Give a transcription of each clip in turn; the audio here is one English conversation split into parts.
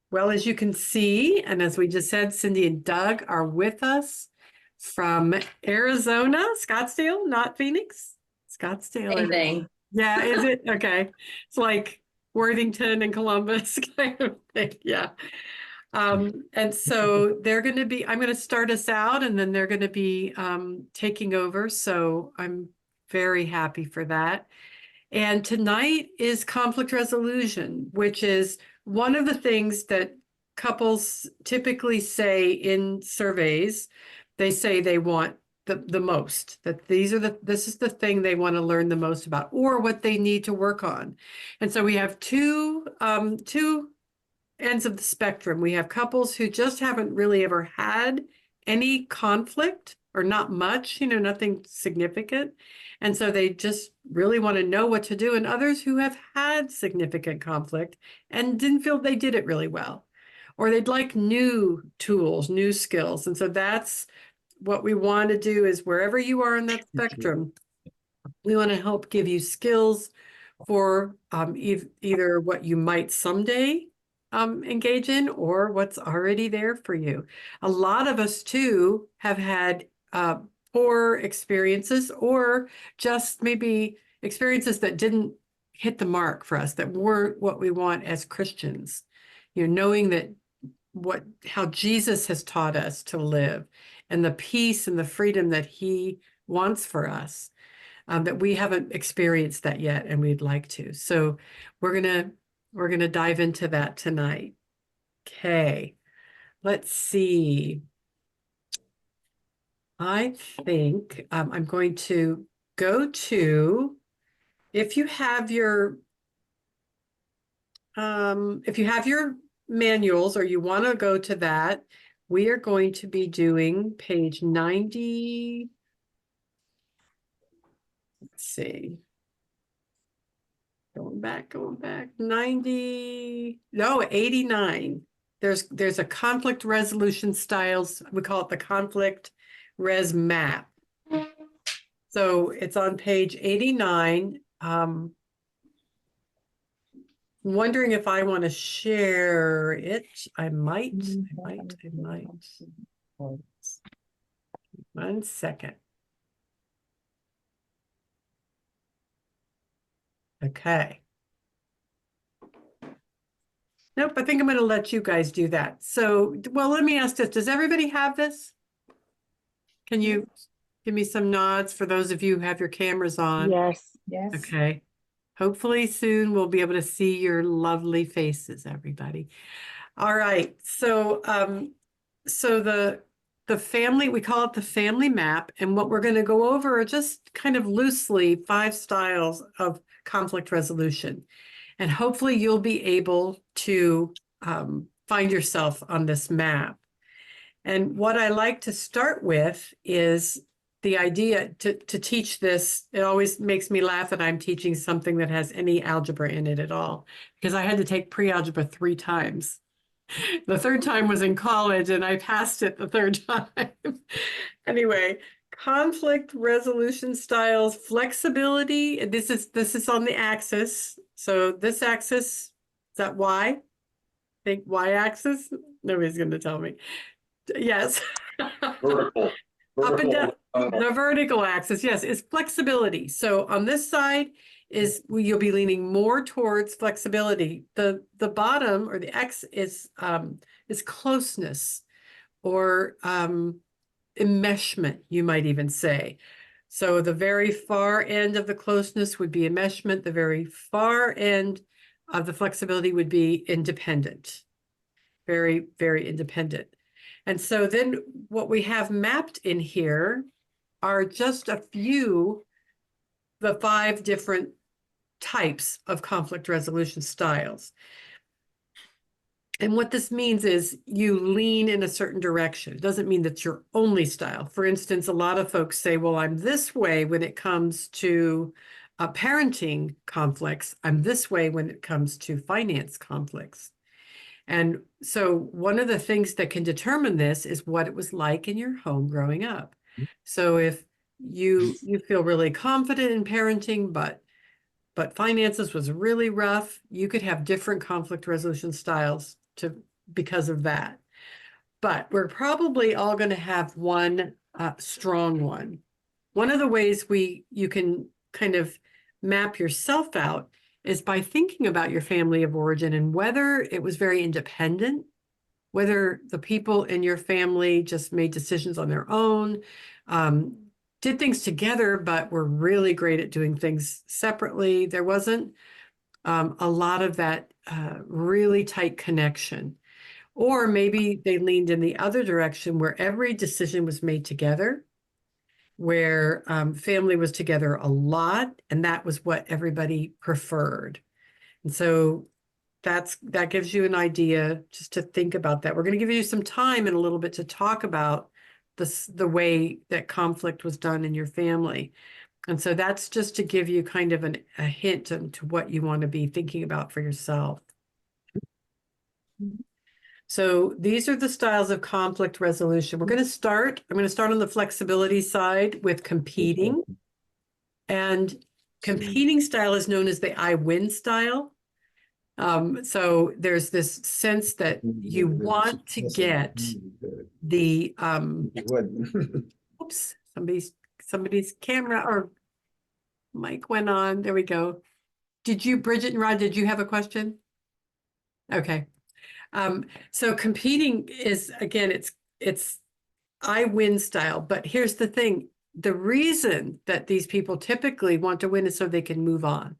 Well, as you can see, and as we just said, Cindy and Doug are with us from Arizona, Scottsdale, not Phoenix. Scottsdale. Same thing. Yeah, is it? Okay. It's like Worthington and Columbus kind of thing. Yeah. And so they're going to be, I'm going to start us out and then they're going to be taking over. So I'm very happy for that. And tonight is conflict resolution, which is one of the things that couples typically say in surveys. They say they want the most, that this is the thing they want to learn the most about, or what they need to work on. And so we have two ends of the spectrum. We have couples who just haven't really ever had any conflict, or not much, nothing significant. And so they just really want to know what to do. And others who have had significant conflict and didn't feel they did it really well, or they'd like new tools, new skills. And so that's what we want to do, is wherever you are in that spectrum, we want to help give you skills for either what you might someday engage in, or what's already there for you. A lot of us too have had poor experiences, or just maybe experiences that didn't hit the mark for us, that weren't what we want as Christians. Knowing that how Jesus has taught us to live, and the peace and the freedom that he wants for us, that we haven't experienced that yet, and we'd like to. So we're gonna dive into that tonight. Okay, let's see. I think I'm going to go to, if you have your manuals, or you want to go to that, we are going to be doing page 90. Let's see. Going back, 90, no, 89. There's a conflict resolution styles. We call it the conflict res map. So it's on page 89. Wondering if I want to share it. I might. 1 second. Okay. Nope, I think I'm going to let you guys do that. So, well, let me ask this. Does everybody have this? Can you give me some nods for those of you who have your cameras on? Yes. Okay. Hopefully soon we'll be able to see your lovely faces, everybody. All right. So, so the family, we call it the family map. And what we're going to go over are just kind of loosely 5 styles of conflict resolution. And hopefully you'll be able to find yourself on this map. And what I like to start with is the idea to teach this. It always makes me laugh that I'm teaching something that has any algebra in it at all, because I had to take pre-algebra 3 times. The 3rd time was in college, and I passed it the 3rd time. Anyway, conflict resolution styles, flexibility. This is on the axis. So this axis, is that Y? Think Y-axis? Nobody's going to tell me. Yes. Vertical. Up and down. The vertical axis, yes, is flexibility. So on this side is you'll be leaning more towards flexibility. The bottom, or the X, is closeness, or enmeshment, you might even say. So the very far end of the closeness would be enmeshment. The very far end of the flexibility would be independent. Very, very independent. And so then what we have mapped in here are just a few, the 5 different types of conflict resolution styles. And what this means is you lean in a certain direction. It doesn't mean that's your only style. For instance, a lot of folks say, well, I'm this way when it comes to parenting conflicts. I'm this way when it comes to finance conflicts. And so one of the things that can determine this is what it was like in your home growing up. So if you feel really confident in parenting, but finances was really rough, you could have different conflict resolution styles to because of that. But we're probably all going to have one strong one. One of the ways you can kind of map yourself out is by thinking about your family of origin and whether it was very independent, whether the people in your family just made decisions on their own, did things together, but were really great at doing things separately. There wasn't a lot of that really tight connection. Or maybe they leaned in the other direction where every decision was made together, where family was together a lot, and that was what everybody preferred. And so that gives you an idea just to think about that. We're going to give you some time in a little bit to talk about the way that conflict was done in your family. And so that's just to give you kind of a hint into what you want to be thinking about for yourself. So these are the styles of conflict resolution. I'm going to start on the flexibility side with competing. And competing style is known as the I win style. So there's this sense that you want to get the oops, somebody's camera or mic went on. There we go. Bridget and Rod, did you have a question? Okay. So competing is, again, it's I win style, but here's the thing. The reason that these people typically want to win is so they can move on.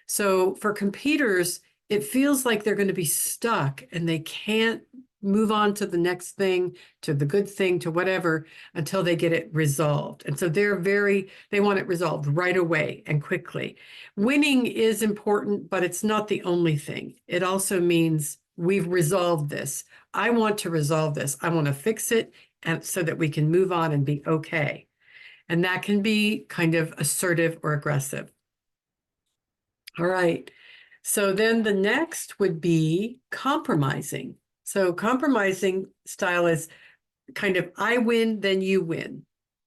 So for competitors, it feels like they're going to be stuck and they can't move on to the next thing, to the good thing, to whatever, until they get it resolved. And so they want it resolved right away and quickly. Winning is important, but it's not the only thing. It also means we've resolved this. I want to resolve this. I want to fix it, and so that we can move on and be okay. And that can be kind of assertive or aggressive. All right. So then the next would be compromising. So compromising style is kind of I win, then you win.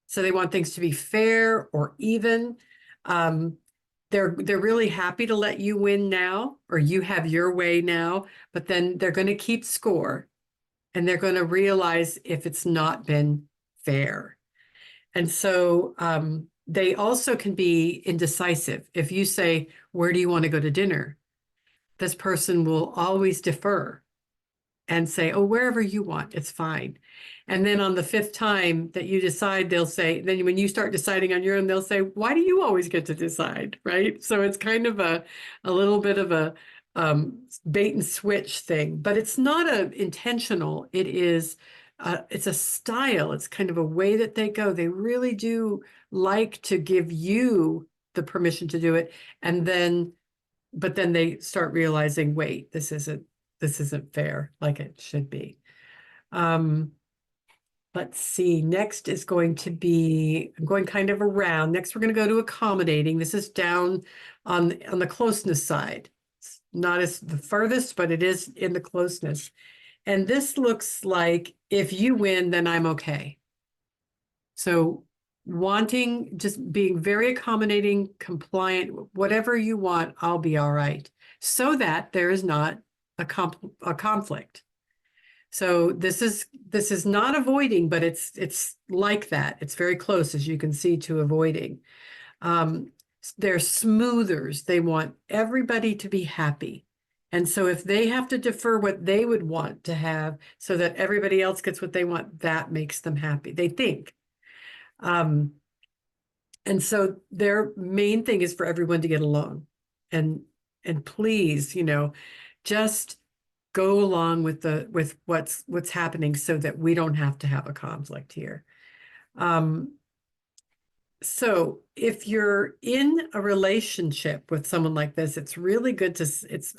So they want things to be fair or even. They're really happy to let you win now, or you have your way now, but then they're going to keep score and they're going to realize if it's not been fair. And so they also can be indecisive. If you say, where do you want to go to dinner? This person will always defer and say, oh, wherever you want, it's fine. And then on the fifth time that you decide, they'll say, then when you start deciding on your own, they'll say, why do you always get to decide, right? So it's kind of a little bit of a bait and switch thing, but it's not intentional. It is, it's a style. It's kind of a way that they go. They really do like to give you the permission to do it. But then they start realizing, wait, this isn't fair like it should be. Let's see, next is going to be, I'm going kind of around. Next, we're going to go to accommodating. This is down on the closeness side. It's not as the furthest, but it is in the closeness. And this looks like if you win, then I'm okay. So just being very accommodating, compliant, whatever you want, I'll be all right. So that there is not a conflict. So this is not avoiding, but it's like that. It's very close, as you can see, to avoiding. They're smoothers. They want everybody to be happy. And so if they have to defer what they would want to have so that everybody else gets what they want, that makes them happy, they think. And so their main thing is for everyone to get along. And please, just go along with what's happening so that we don't have to have a conflict here. So if you're in a relationship with someone like this, it's really good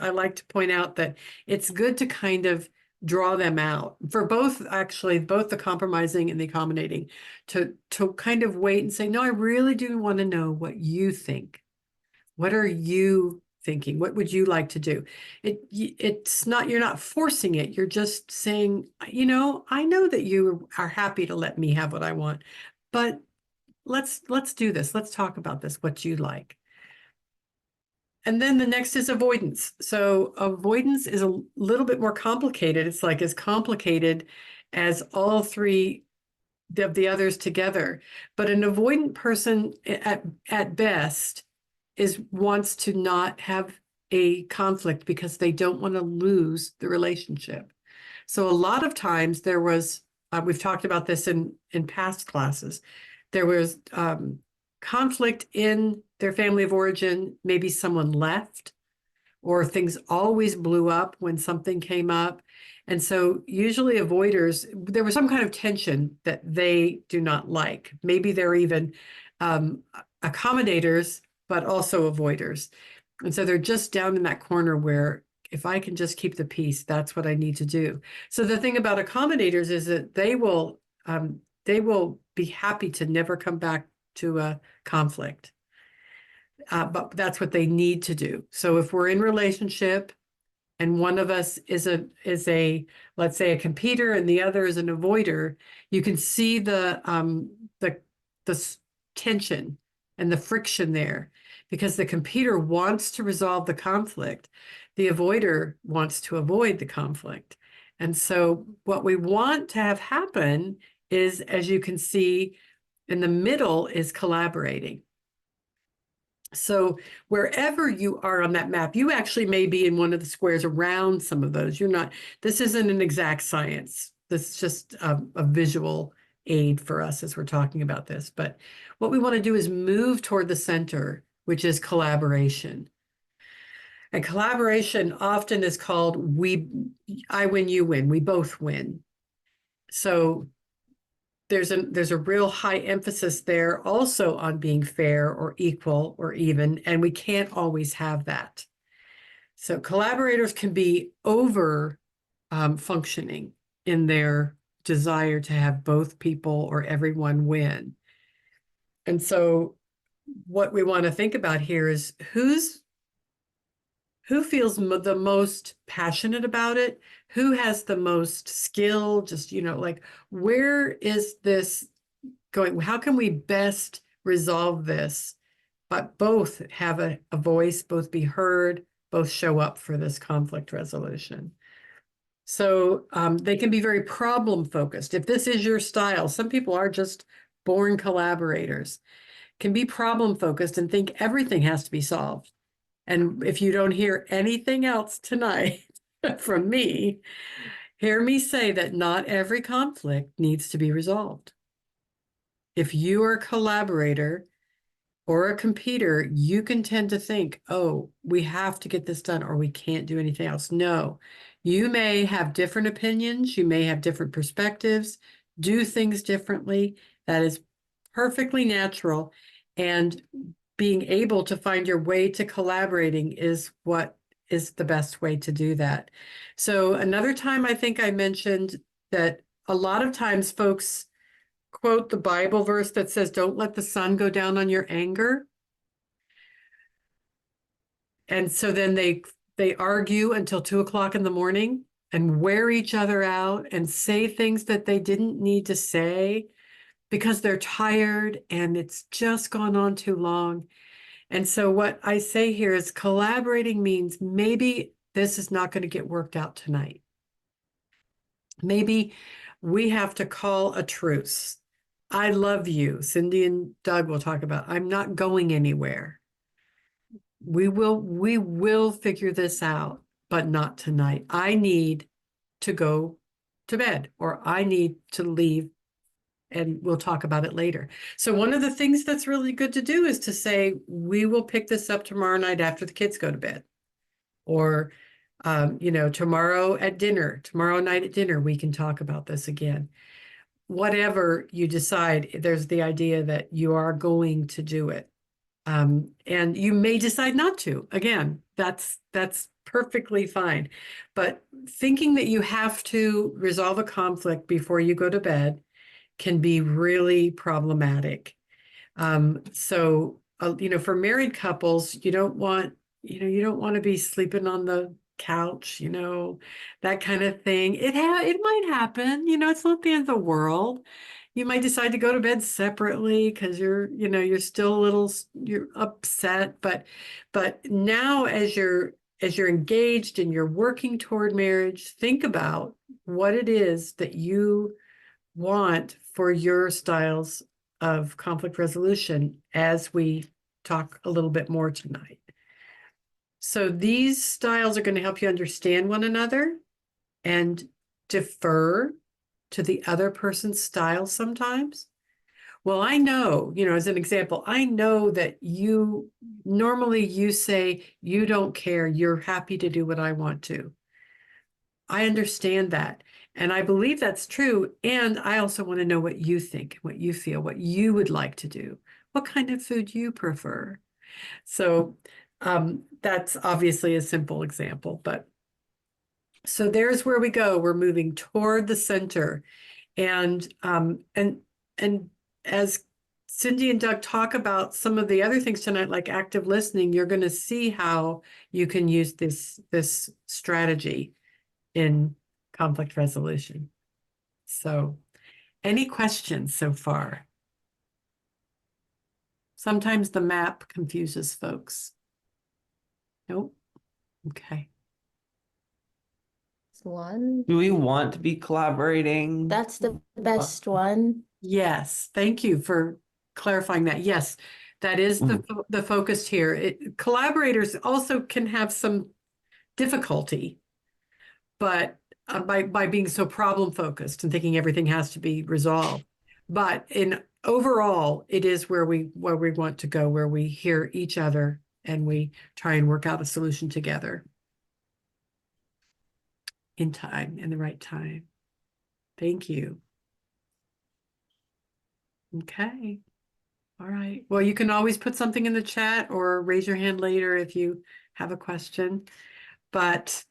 I like to point out that it's good to kind of draw them out for both the compromising and the accommodating, to kind of wait and say, no, I really do want to know what you think. What are you thinking? What would you like to do? It's not, you're not forcing it. You're just saying, I know that you are happy to let me have what I want, but let's do this. Let's talk about this, what you like. And then the next is avoidance. So avoidance is a little bit more complicated. It's like as complicated as all three of the others together. But an avoidant person at best wants to not have a conflict because they don't want to lose the relationship. So a lot of times there was, we've talked about this in past classes, there was conflict in their family of origin. Maybe someone left, or things always blew up when something came up. And so usually avoiders, there was some kind of tension that they do not like. Maybe they're even accommodators, but also avoiders. And so they're just down in that corner where if I can just keep the peace, that's what I need to do. So the thing about accommodators is that they will be happy to never come back to a conflict. But that's what they need to do. So if we're in relationship and one of us is a let's say a competitor and the other is an avoider, you can see the tension and the friction there, because the competitor wants to resolve the conflict. The avoider wants to avoid the conflict. And so what we want to have happen is, as you can see, in the middle is collaborating. So wherever you are on that map, you actually may be in one of the squares around some of those. You're not, this isn't an exact science. This is just a visual aid for us as we're talking about this. But what we want to do is move toward the center, which is collaboration. And collaboration often is called I win, you win, we both win. So there's a real high emphasis there also on being fair or equal or even, and we can't always have that. So collaborators can be over functioning in their desire to have both people or everyone win. And so what we want to think about here is who feels the most passionate about it, who has the most skill, just, like, where is this going? How can we best resolve this, but both have a voice, both be heard, both show up for this conflict resolution? So they can be very problem focused. If this is your style, some people are just born collaborators, can be problem focused and think everything has to be solved. And if you don't hear anything else tonight from me, hear me say that not every conflict needs to be resolved. If you are a collaborator or a competitor, you can tend to think, oh, we have to get this done or we can't do anything else. No, you may have different opinions. You may have different perspectives, do things differently. That is perfectly natural. And being able to find your way to collaborating is what is the best way to do that. So another time I think I mentioned that a lot of times folks quote the Bible verse that says, don't let the sun go down on your anger. And so then they argue until 2 o'clock in the morning and wear each other out and say things that they didn't need to say because they're tired and it's just gone on too long. And so what I say here is collaborating means maybe this is not going to get worked out tonight. Maybe we have to call a truce. I love you. Cindy and Doug will talk about, I'm not going anywhere. We will figure this out, but not tonight. I need to go to bed, or I need to leave, and we'll talk about it later. So one of the things that's really good to do is to say, we will pick this up tomorrow night after the kids go to bed. Or, tomorrow night at dinner, we can talk about this again. Whatever you decide, there's the idea that you are going to do it. And you may decide not to. Again, that's perfectly fine. But thinking that you have to resolve a conflict before you go to bed can be really problematic. So for married couples, you don't want to be sleeping on the couch, that kind of thing. It might happen, it's not the end of the world. you might decide to go to bed separately because you're still a little, you're upset. But now as you're engaged and you're working toward marriage, think about what it is that you want for your styles of conflict resolution as we talk a little bit more tonight. So these styles are going to help you understand one another and defer to the other person's style sometimes. Well, I know, as an example, I know that normally you say you don't care, you're happy to do what I want to. I understand that. And I believe that's true. And I also want to know what you think, what you feel, what you would like to do, what kind of food you prefer. So that's obviously a simple example, but so there's where we go. We're moving toward the center. And as Cindy and Doug talk about some of the other things tonight, like active listening, you're going to see how you can use this strategy in conflict resolution. So, any questions so far? Sometimes the map confuses folks. Nope. Okay. One. Do we want to be collaborating? That's the best one. Yes. Thank you for clarifying that. Yes, that is the focus here. Collaborators also can have some difficulty, but by being so problem focused and thinking everything has to be resolved. But in overall, it is where we want to go, where we hear each other and we try and work out a solution together in time, in the right time. Thank you. Okay. All right. Well, you can always put something in the chat or raise your hand later if you have a question. But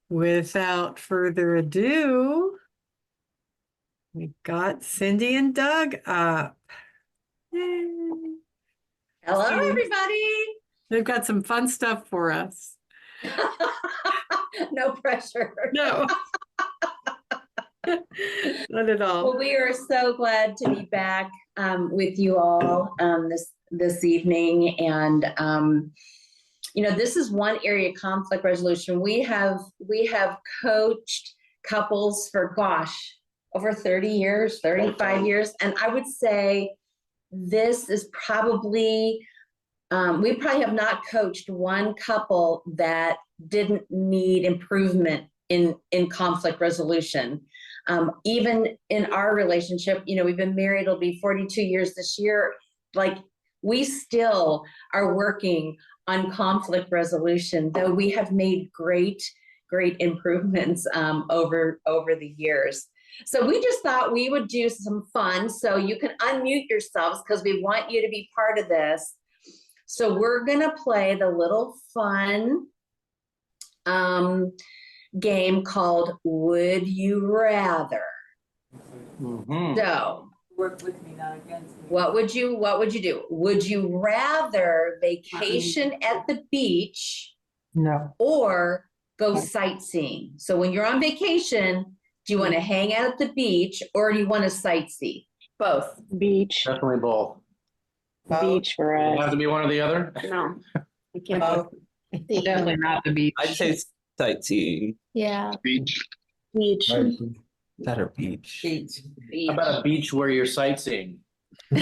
without further ado, we got Cindy and Doug up. Yay. Hello, So everybody. they've got some fun stuff for us. No pressure. No. Not at all. Well, we are so glad to be back with you all this evening, and this is one area of conflict resolution. We have coached couples for over 30 years, 35 years, and I would say this is probably we probably have not coached one couple that didn't need improvement in conflict resolution. Even in our relationship, we've been married, it'll be 42 years this year. Like, we still are working on conflict resolution, though we have made great improvements over the years. So we just thought we would do some fun. So you can unmute yourselves because we want you to be part of this. So we're gonna play the little fun game called Would You Rather? So work with me, not against me. what would you do? Would you rather vacation at the beach No. or go sightseeing? So when you're on vacation, do you want to hang out at the beach or do you want to sightsee? Both. Beach. Definitely both. Beach for It has us. to be one or the other. No. We can't Both. both. Definitely not the beach. I'd say sightseeing. Yeah. Beach. Beach. Better beach. Beach. Beach. How about a beach where you're sightseeing? I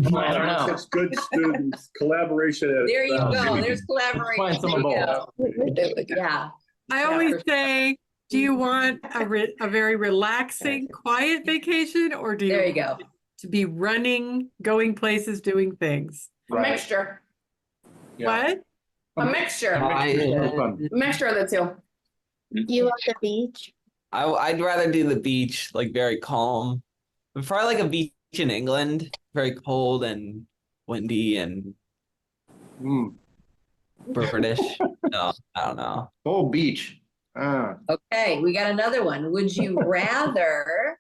don't know. Such good students, collaboration. At There you its go. best. There's collaboration. Find some There of you both. go. Yeah. I Yeah, always for say, do you want a very relaxing, quiet vacation, or do There you you go. want to be running, going places, doing things? Right. Mixture. Yeah. What? A mixture. Fun. Mixture of the two. You want the beach? I'd rather do the beach, like very calm. But probably like a beach in England, very cold and windy and British. No, I don't know. Oh, beach. Ah. Okay, we got another one. Would you rather,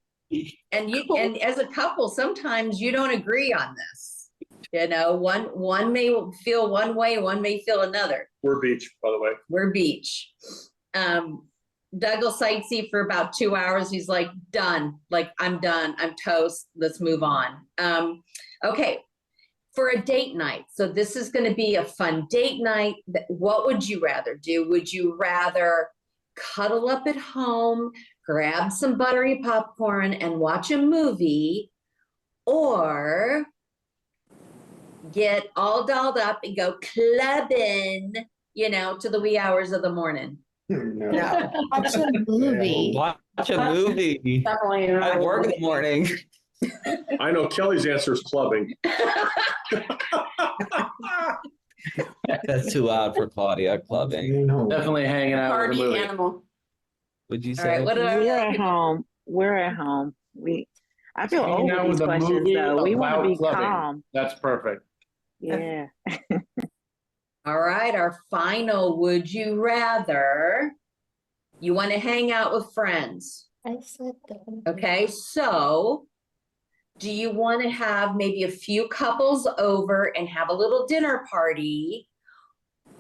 and as a couple, sometimes you don't agree on this. One may feel one way, one may feel another. We're beach, by the way. We're beach. Doug will sightsee for about 2 hours. He's like, done. Like, I'm done. I'm toast. Let's move on. Okay. For a date night. So this is going to be a fun date night. What would you rather do? Would you rather cuddle up at home, grab some buttery popcorn and watch a movie, or get all dolled up and go clubbing, to the wee hours of the morning? No. Watch a movie. Watch a movie. Definitely I not. work in the morning. I know Kelly's answer is clubbing. That's too loud for Claudia. Clubbing. Definitely hanging out with a Party movie. animal. Would you All right, say? what We're are at home. We're at home. I feel Hanging old out with these with a questions movie though. We want to about be clubbing. calm. That's perfect. Yeah. All right, our final would you rather. You want to hang out with friends. I said that. Okay, so do you want to have maybe a few couples over and have a little dinner party?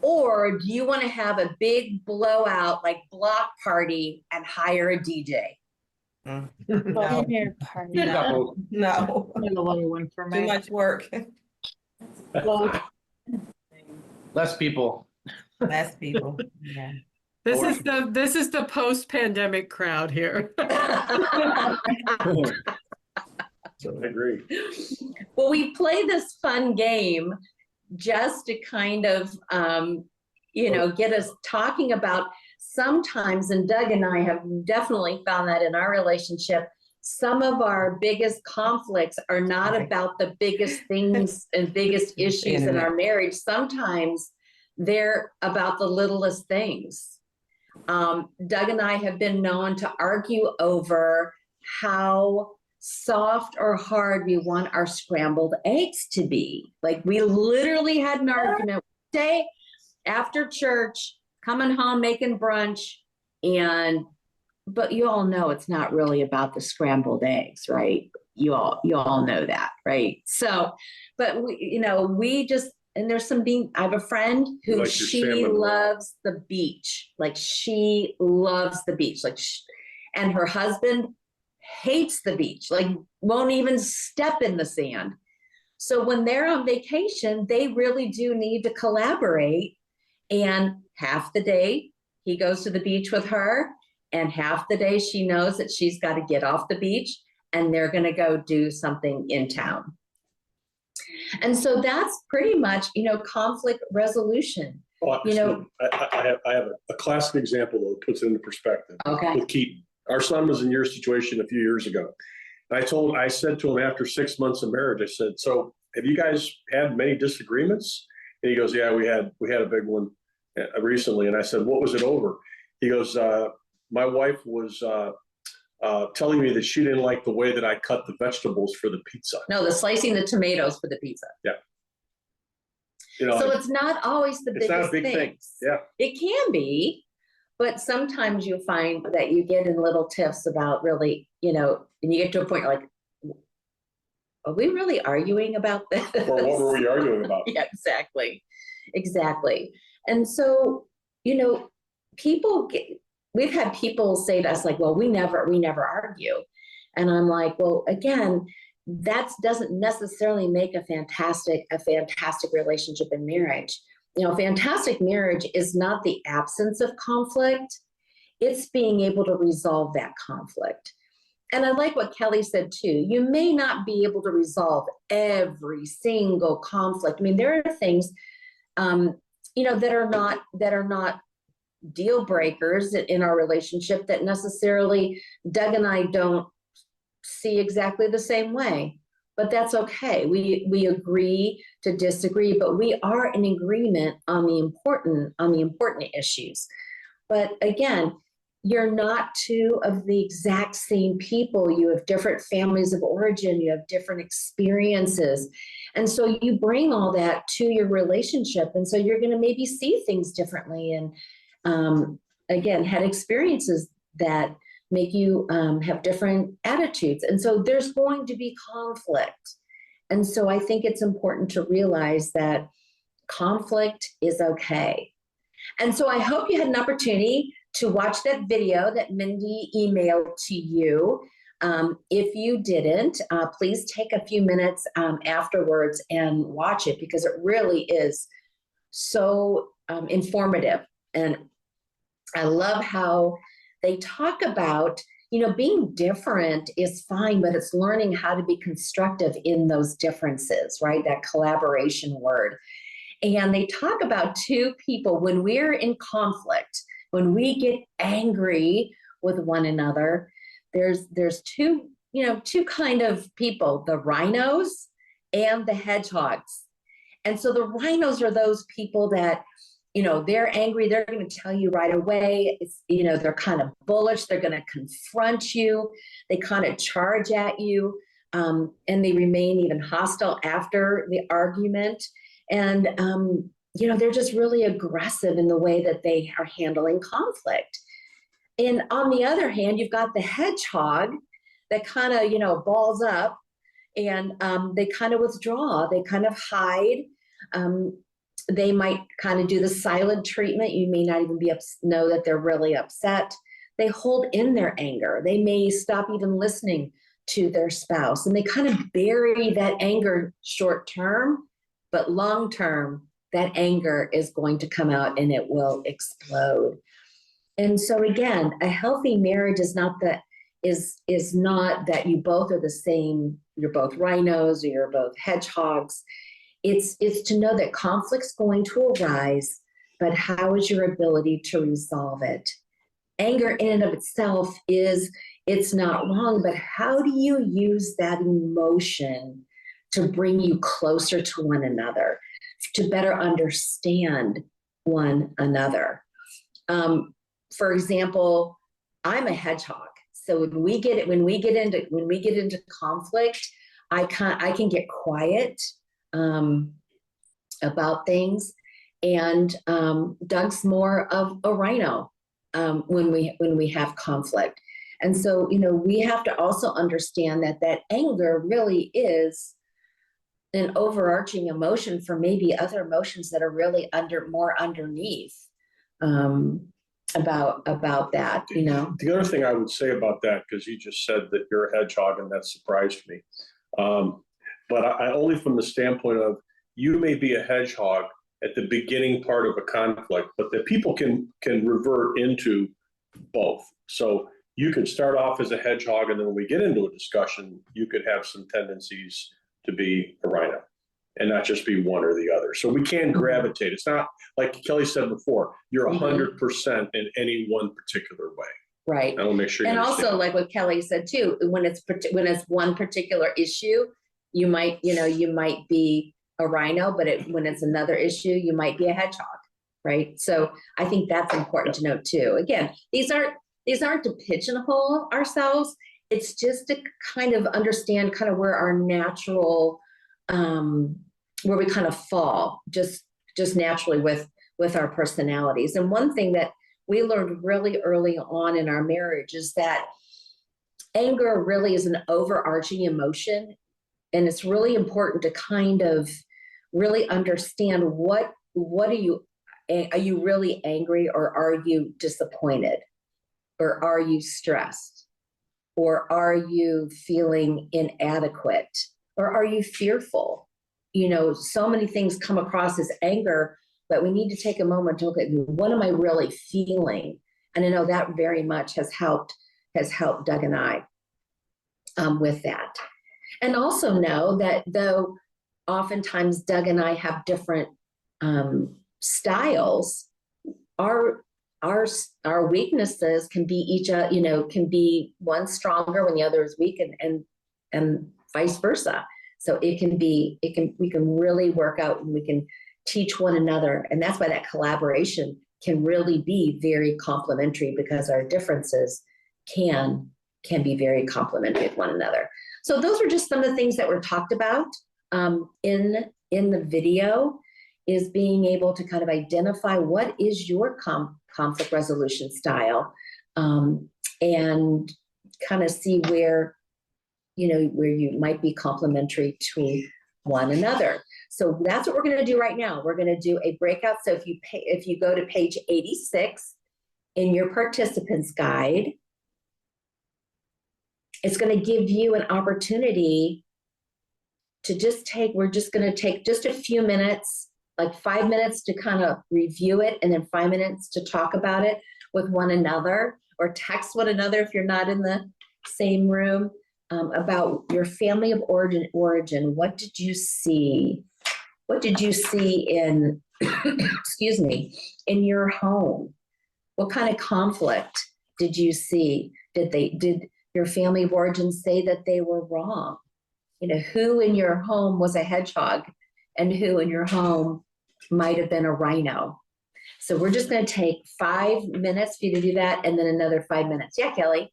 Or do you want to have a big blowout, like block party, and hire a DJ? No. Dinner party. Couple. No. A little one for Too much work. Less people. Less people. Yeah. This is the post-pandemic crowd here. I agree. Well, we play this fun game just to kind of, get us talking about sometimes, and Doug and I have definitely found that in our relationship, some of our biggest conflicts are not about the biggest things and biggest issues in our marriage. Sometimes they're about the littlest things. Doug and I have been known to argue over how soft or hard we want our scrambled eggs to be. Like, we literally had an argument day after church, coming home, making brunch, but you all know it's not really about the scrambled eggs, right? You all know that, right? So, but we just, and there's I have a friend who Like your she salmon roll. loves the beach. Like, she loves the beach. And her husband hates the beach, like won't even step in the sand. So when they're on vacation, they really do need to collaborate. And half the day he goes to the beach with her, and half the day she knows that she's got to get off the beach and they're going to go do something in town. And so that's pretty much, conflict resolution. Oh, I have a classic example that puts it into perspective. Okay. With Keaton. Our son was in your situation a few years ago. And I said to him after 6 months of marriage, I said, so have you guys had many disagreements? And he goes, yeah, we had a big one recently. And I said, what was it over? He goes, my wife was telling me that she didn't like the way that I cut the vegetables for the pizza. No, the slicing the tomatoes for the pizza. Yeah. So it's not always the it's biggest not a big thing. things. Yeah. It can be, but sometimes you find that you get in little tiffs about really, and you get to a point you're like, are we really arguing about this? Or what were we arguing about? Yeah, exactly. And so, we've had people say to us like, well, we never argue. And I'm like, well, again, that doesn't necessarily make a fantastic relationship and marriage. Fantastic marriage is not the absence of conflict. It's being able to resolve that conflict. And I like what Kelly said too. You may not be able to resolve every single conflict. I mean, there are things, that are not deal breakers in our relationship that necessarily Doug and I don't see exactly the same way, but that's okay. We agree to disagree, but we are in agreement on the important issues. But again, you're not two of the exact same people. You have different families of origin. You have different experiences. And so you bring all that to your relationship. And so you're going to maybe see things differently. And again, had experiences that make you have different attitudes. And so there's going to be conflict. And so I think it's important to realize that conflict is okay. And so I hope you had an opportunity to watch that video that Mindy emailed to you. If you didn't, please take a few minutes afterwards and watch it, because it really is so informative. And I love how they talk about, you know, being different is fine, but it's learning how to be constructive in those differences, right? That collaboration word. And they talk about two people when we're in conflict, when we get angry with one another, there's two kind of people, the rhinos and the hedgehogs. And so the rhinos are those people that, you know, they're angry, they're going to tell you right away. It's, you know, they're kind of bullish, they're going to confront you, they kind of charge at you, and they remain even hostile after the argument. And, you know, they're just really aggressive in the way that they are handling conflict. And on the other hand, you've got the hedgehog that kind of, you know, balls up, and they kind of withdraw, they kind of hide. They might kind of do the silent treatment. You may not even know that they're really upset. They hold in their anger. They may stop even listening to their spouse, and they kind of bury that anger short term, but long term, that anger is going to come out and it will explode. And so again, a healthy marriage is not that you both are the same, you're both rhinos or you're both hedgehogs. It's to know that conflict's going to arise, but how is your ability to resolve it? Anger in and of itself it's not wrong, but how do you use that emotion to bring you closer to one another, to better understand one another? For example, I'm a hedgehog. So when we get into conflict, I can get quiet about things, and Doug's more of a rhino when we have conflict. And so, you know, we have to also understand that anger really is an overarching emotion for maybe other emotions that are really more underneath about that, you know. The other thing I would say about that, because you just said that you're a hedgehog, and that surprised me. But I only from the standpoint of, you may be a hedgehog at the beginning part of a conflict, but that people can revert into both. So you could start off as a hedgehog, and then when we get into a discussion, you could have some tendencies to be a rhino and not just be one or the other. So we can gravitate. It's not like Kelly said before, you're 100% in any one particular way. Right. I will make sure you And understand. also, like what Kelly said too, when it's one particular issue, you might be a rhino, but when it's another issue, you might be a hedgehog, right? So I think that's important to note too. Again, these aren't to pigeonhole ourselves. It's just to kind of understand kind of where our natural, where we kind of fall just naturally with our personalities. And one thing that we learned really early on in our marriage is that anger really is an overarching emotion. And it's really important to kind of really understand what are you really angry, or are you disappointed, or are you stressed, or are you feeling inadequate, or are you fearful? You know, so many things come across as anger, but we need to take a moment to look at, what am I really feeling? And I know that very much has helped Doug and I with that. And also know that though oftentimes Doug and I have different styles, our weaknesses can be can be one stronger when the other is weak, and vice versa. So we can really work out, and we can teach one another. And that's why that collaboration can really be very complementary, because our differences can be very complementary with one another. So those are just some of the things that were talked about in the video, is being able to kind of identify what is your conflict resolution style, and kind of see where you might be complementary to one another. So that's what we're going to do right now. We're going to do a breakout. So if you go to page 86 in your participants guide, it's going to give you an opportunity to we're just going to take just a few minutes, like 5 minutes to kind of review it, and then 5 minutes to talk about it with one another, or text one another if you're not in the same room, about your family of origin. What did you see? What did you see in, excuse me, in your home? What kind of conflict did you see? Did your family of origin say that they were wrong? You know, who in your home was a hedgehog and who in your home might have been a rhino? So we're just going to take 5 minutes for you to do that, and then another 5 minutes. Yeah, Kelly.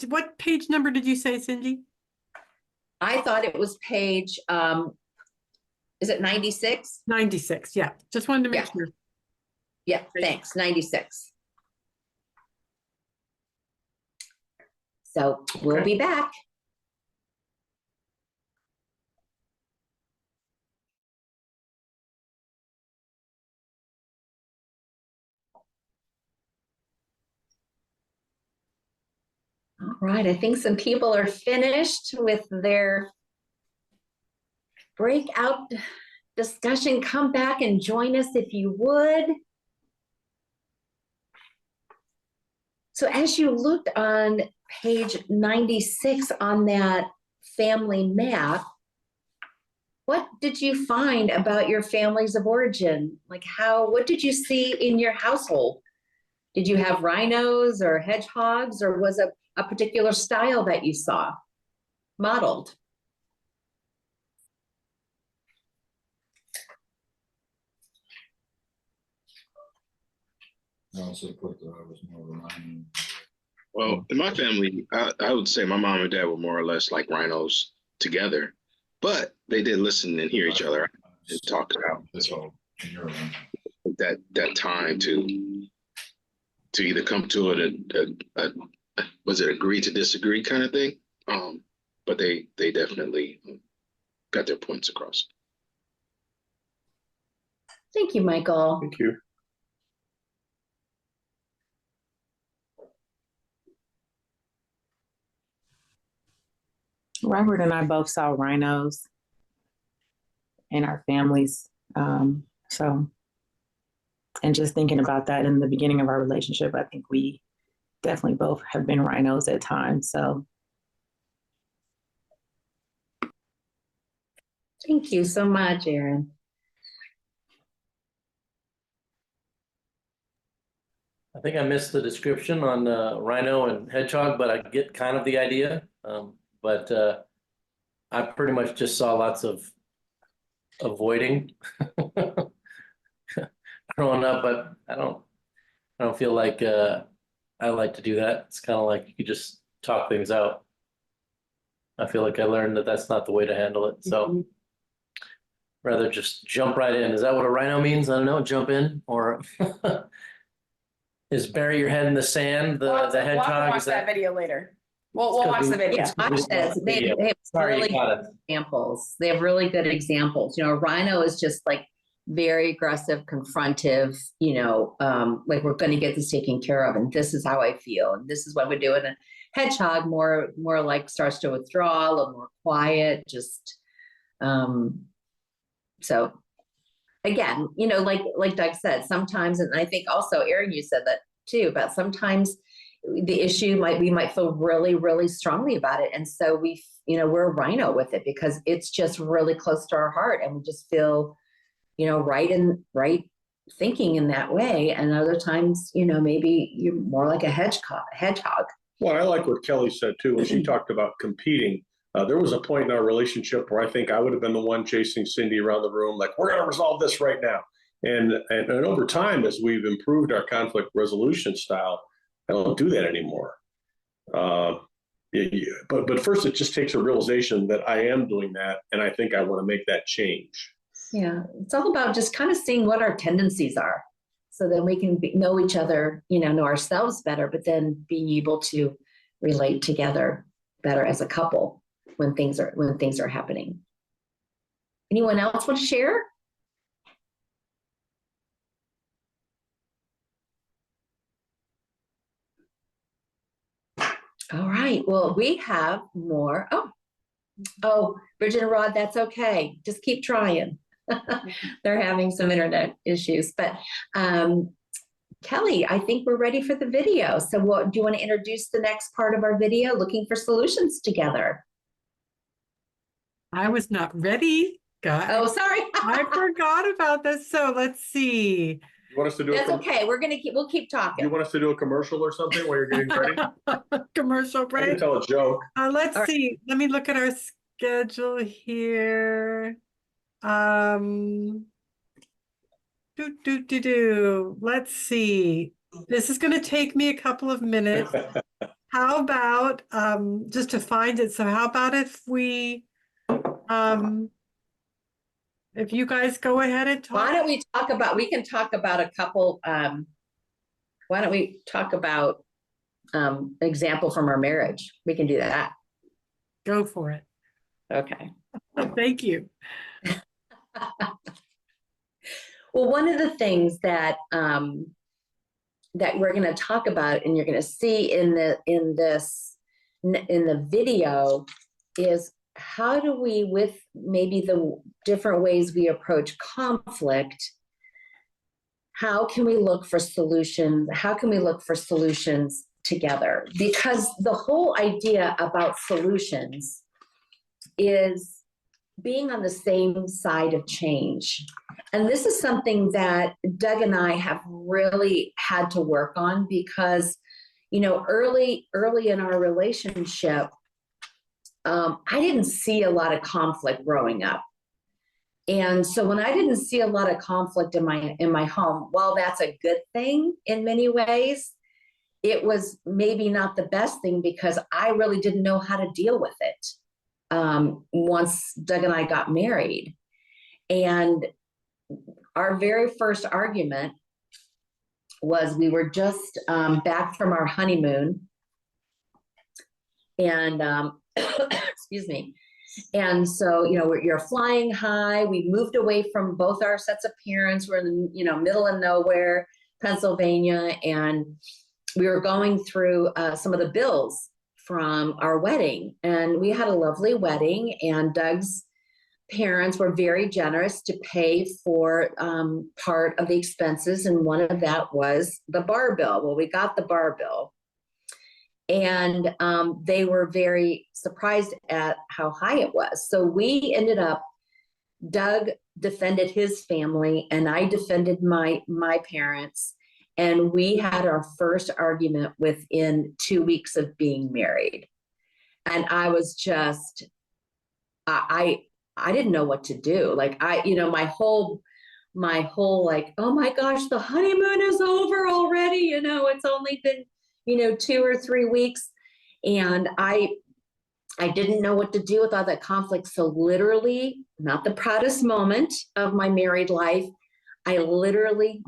What page number did you say, Cindy? I thought it was page, is it 96? 96. Yeah, just wanted to make Yeah. sure. Yeah, thanks, 96. So we'll be back. All right, I think some people are finished with their breakout discussion. Come back and join us if you would. So as you looked on page 96 on that family map, what did you find about your families of origin? Like what did you see in your household? Did you have rhinos or hedgehogs, or was it a particular style that you saw modeled? I also put that I was more reminding. Well, in my family, I would say my mom and dad were more or less like rhinos together, but they did listen and hear each other and talk it out. That's all. And you're right. That time to either come to a was it agree to disagree kind of thing. But they definitely got their points across. Thank you, Michael. Thank you. Robert and I both saw rhinos in our families. And just thinking about that in the beginning of our relationship, I think we definitely both have been rhinos at times. So Thank you so much, Erin. I think I missed the description on rhino and hedgehog, but I get kind of the idea. But I pretty much just saw lots of avoiding growing up, but I don't feel like I like to do that. It's kind of like you could just talk things out. I feel like I learned that that's not the way to handle it. So rather just jump right in. Is that what a rhino means? I don't know. Jump in, or is bury your head in the sand. The hedgehog. Watch that video later. We'll watch the video. Yeah, watch this. They have really good examples. They have really good examples. You know, rhino is just like very aggressive, confrontive, like we're going to get this taken care of, and this is how I feel, and this is what we're doing. And hedgehog more like starts to withdraw, a little more quiet, just so again, like Doug said, sometimes, and I think also Erin, you said that too, but sometimes the issue we might feel really, really strongly about it. And so we're a rhino with it because it's just really close to our heart, and we just feel, right thinking in that way. And other times, maybe you're more like a hedgehog. Well, I like what Kelly said too, when she talked about competing. There was a point in our relationship where I think I would have been the one chasing Cindy around the room, like, we're going to resolve this right now. And over time, as we've improved our conflict resolution style, I don't do that anymore. But first, it just takes a realization that I am doing that, and I think I want to make that change. Yeah, it's all about just kind of seeing what our tendencies are, so then we can know each other, know ourselves better, but then being able to relate together better as a couple when things are happening. Anyone else want to share? All right, well, we have more. Oh, Bridget and Rod, that's okay. Just keep trying. They're having some internet issues, but Kelly, I think we're ready for the video. So what, do you want to introduce the next part of our video, Looking for Solutions Together? I was not ready, guys. Oh, sorry. I forgot about this. So let's see. You want us to do That's okay. We'll keep You talking. want us to do a commercial or something while you're getting ready? Commercial I can break. tell a joke. Let's All right. see. Let me look at our schedule here. Let's see. This is going to take me a couple of minutes. How about just to find it? So how about if we if you guys go ahead and talk. Why don't we talk about, we can talk about a couple, why don't we talk about example from our marriage? We can do that. Go for it. Okay. Thank you. Well, one of the things that that we're going to talk about, and you're going to see in the video, is how do we, with maybe the different ways we approach conflict, how can we look for solutions? How can we look for solutions together? Because the whole idea about solutions is being on the same side of change. And this is something that Doug and I have really had to work on because, you know, early in our relationship, I didn't see a lot of conflict growing up. And so when I didn't see a lot of conflict in my home, while that's a good thing in many ways, it was maybe not the best thing because I really didn't know how to deal with it once Doug and I got married. And our very first argument was we were just back from our honeymoon. And excuse me. And so, you know, you're flying high. We moved away from both our sets of parents. We're in the, you know, middle of nowhere, Pennsylvania. And we were going through some of the bills from our wedding. And we had a lovely wedding, and Doug's parents were very generous to pay for part of the expenses. And one of that was the bar bill. Well, we got the bar bill. And they were very surprised at how high it was. So we ended up, Doug defended his family and I defended my parents. And we had our first argument within 2 weeks of being married. And I was just, I didn't know what to do. Like you know, my whole like, oh my gosh, the honeymoon is over already. You know, it's only been, you know, 2 or 3 weeks. And I didn't know what to do with all that conflict. So literally, not the proudest moment of my married life, I literally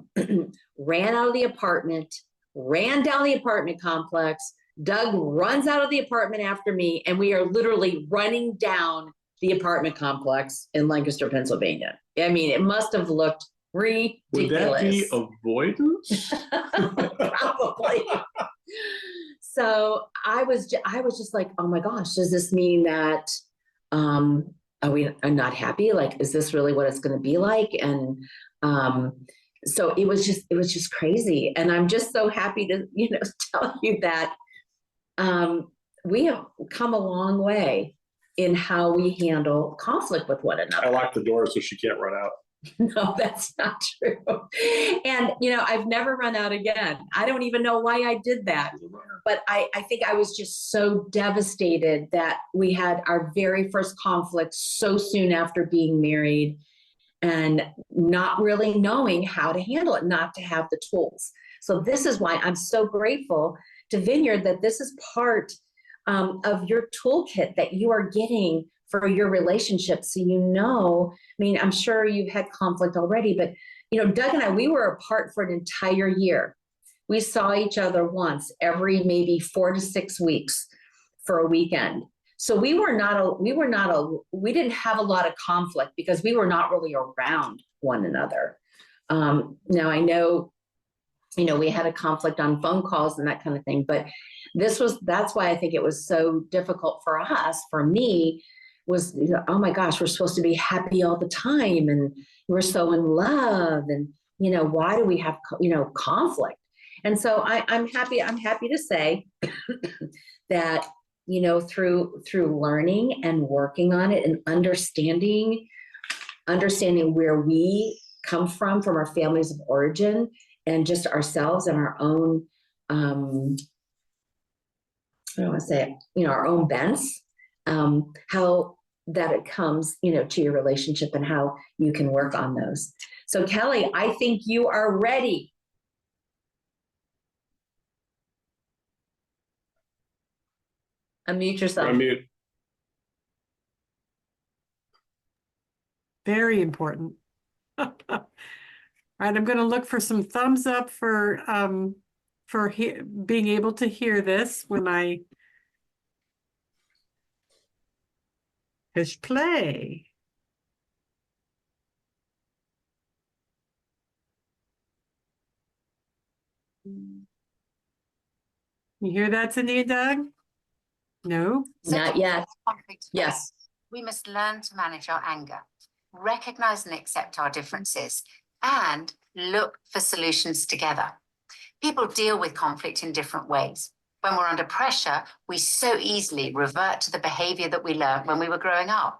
ran out of the apartment, ran down the apartment complex. Doug runs out of the apartment after me, and we are literally running down the apartment complex in Lancaster, Pennsylvania. I mean, it must have looked ridiculous. Would that be avoidance? Probably. So I was just like, oh my gosh, does this mean that are we not happy? Like, is this really what it's going to be like? And so it was just crazy. And I'm just so happy to, you know, tell you that we have come a long way in how we handle conflict with one another. I locked the door so she can't run out. No, that's not true. And, you know, I've never run out again. I don't even know why I did that. But I think I was just so devastated that we had our very first conflict so soon after being married and not really knowing how to handle it, not to have the tools. So this is why I'm so grateful to Vineyard that this is part of your toolkit that you are getting for your relationship. So, you know, I mean, I'm sure you've had conflict already, but, you know, Doug and I, we were apart for an entire year. We saw each other once every maybe 4 to 6 weeks for a weekend. So we didn't have a lot of conflict because we were not really around one another. Now I know we had a conflict on phone calls and that kind of thing. But that's why I think it was so difficult for us, for me, was, oh my gosh, we're supposed to be happy all the time. And we're so in love. And, why do we have, conflict? And so I'm happy to say that, through learning and working on it and understanding where we come from our families of origin, and just ourselves and our own, I don't want to say it, our own bents, how that it comes, to your relationship and how you can work on those. So Kelly, I think you are ready. Unmute yourself. Unmute. Very important. All right, I'm going to look for some thumbs up for being able to hear this when I push play. You hear that, Tania, Doug? No? Not yet. Conflict. Yes. We must learn to manage our anger, recognize and accept our differences, and look for solutions together. People deal with conflict in different ways. When we're under pressure, we so easily revert to the behavior that we learned when we were growing up.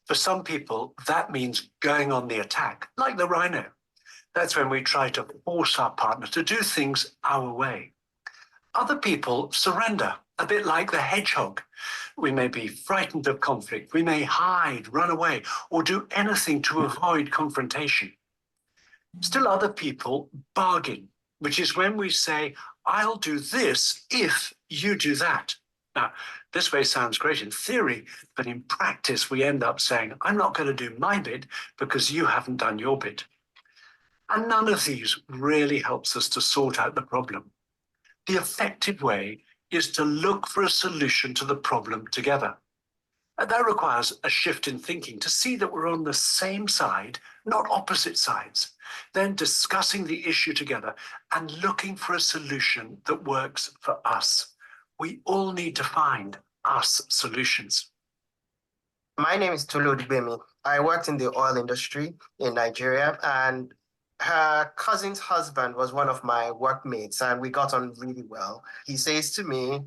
For some people, that means going on the attack, like the rhino. That's when we try to force our partner to do things our way. Other people surrender, a bit like the hedgehog. We may be frightened of conflict. We may hide, run away, or do anything to avoid confrontation. Still other people bargain, which is when we say, I'll do this if you do that. Now, this way sounds great in theory, but in practice, we end up saying, I'm not going to do my bit because you haven't done your bit. And none of these really helps us to sort out the problem. The effective way is to look for a solution to the problem together. And that requires a shift in thinking to see that we're on the same side, not opposite sides. Then discussing the issue together and looking for a solution that works for us. We all need to find us solutions. My name is Tulu Dibemi. I worked in the oil industry in Nigeria, and her cousin's husband was one of my workmates, and we got on really well. He says to me,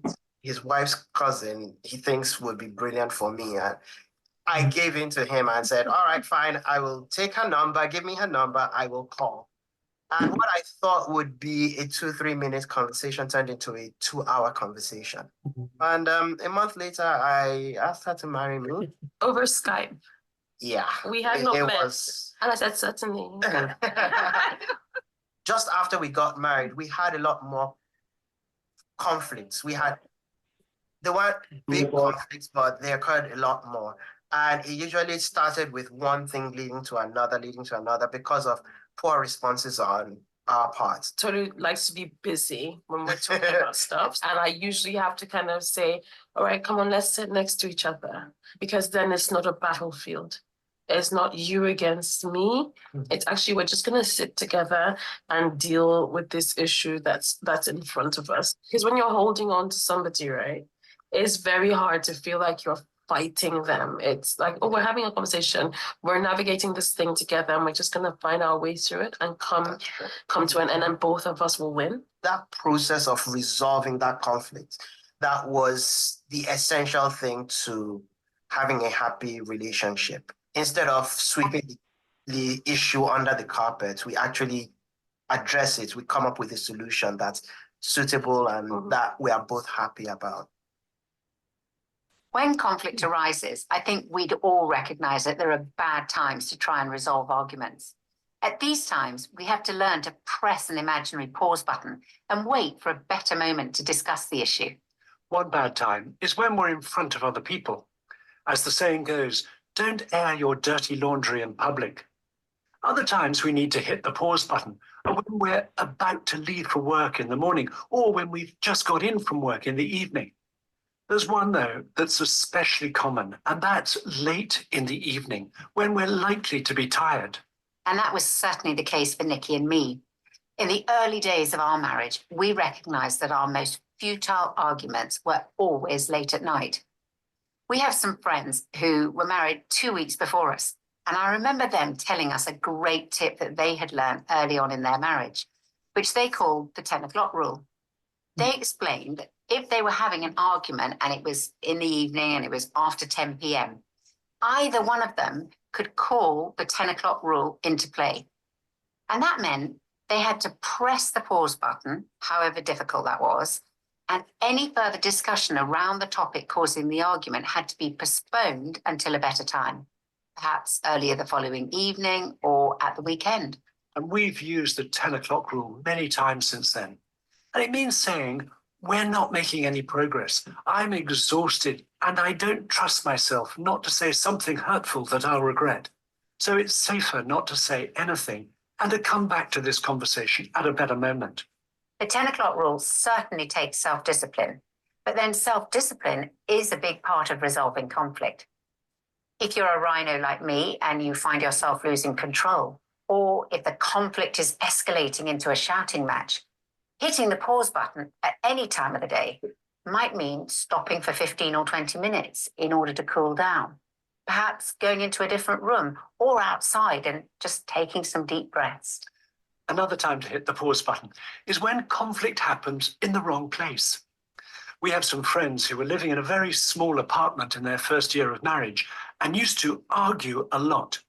his wife's cousin, he thinks would be brilliant for me. And I gave in to him and said, all right, fine, I will take her number, give me her number, I will call. And what I thought would be a 2-3 minute conversation turned into a 2-hour conversation. And a month later, I asked her to marry me. Over Skype. Yeah. We had not met. Was... And I said, certainly. Just after we got married, we had a lot more conflicts. There weren't big conflicts, but they occurred a lot more. And it usually started with one thing leading to another because of poor responses on our part. Tolu likes to be busy when we're talking about stuff. And I usually have to kind of say, all right, come on, let's sit next to each other. Because then it's not a battlefield. It's not you against me. It's actually, we're just going to sit together and deal with this issue that's in front of us. Because when you're holding on to somebody, right, it's very hard to feel like you're fighting them. It's like, oh, we're having a conversation. We're navigating this thing together, and we're just going to find our way through it and come to an end, and both of us will win. That process of resolving that conflict, that was the essential thing to having a happy relationship. Instead of sweeping the issue under the carpet, we actually address it. We come up with a solution that's suitable and that we are both happy about. When conflict arises, I think we'd all recognize that there are bad times to try and resolve arguments. At these times, we have to learn to press an imaginary pause button and wait for a better moment to discuss the issue. One bad time is when we're in front of other people. As the saying goes, don't air your dirty laundry in public. Other times we need to hit the pause button are when we're about to leave for work in the morning or when we've just got in from work in the evening. There's one, though, that's especially common, and that's late in the evening when we're likely to be tired. And that was certainly the case for Nikki and me. In the early days of our marriage, we recognized that our most futile arguments were always late at night. We have some friends who were married 2 weeks before us, and I remember them telling us a great tip that they had learned early on in their marriage, which they called the 10 o'clock rule. They explained that if they were having an argument and it was in the evening and it was after 10 p.m., either one of them could call the 10 o'clock rule into play. And that meant they had to press the pause button, however difficult that was, and any further discussion around the topic causing the argument had to be postponed until a better time, perhaps earlier the following evening or at the weekend. And we've used the 10 o'clock rule many times since then. And it means saying, we're not making any progress. I'm exhausted and I don't trust myself not to say something hurtful that I'll regret. So it's safer not to say anything and to come back to this conversation at a better moment. The 10 o'clock rule certainly takes self-discipline, but then self-discipline is a big part of resolving conflict. If you're a rhino like me and you find yourself losing control, or if the conflict is escalating into a shouting match, hitting the pause button at any time of the day might mean stopping for 15 or 20 minutes in order to cool down, perhaps going into a different room or outside and just taking some deep breaths. Another time to hit the pause button is when conflict happens in the wrong place. We have some friends who were living in a very small apartment in their first year of marriage and used to argue a lot.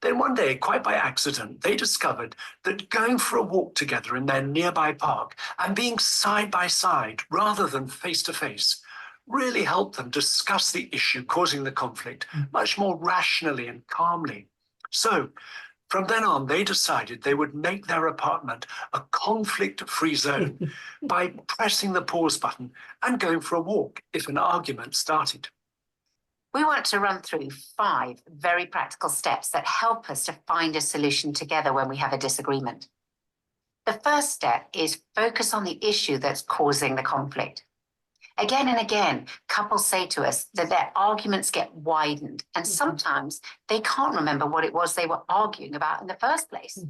Then one day, quite by accident, they discovered that going for a walk together in their nearby park and being side by side rather than face to face really helped them discuss the issue causing the conflict much more rationally and calmly. So from then on, they decided they would make their apartment a conflict-free zone by pressing the pause button and going for a walk if an argument started. We want to run through 5 very practical steps that help us to find a solution together when we have a disagreement. The first step is focus on the issue that's causing the conflict. Again and again, couples say to us that their arguments get widened, and sometimes they can't remember what it was they were arguing about in the first place.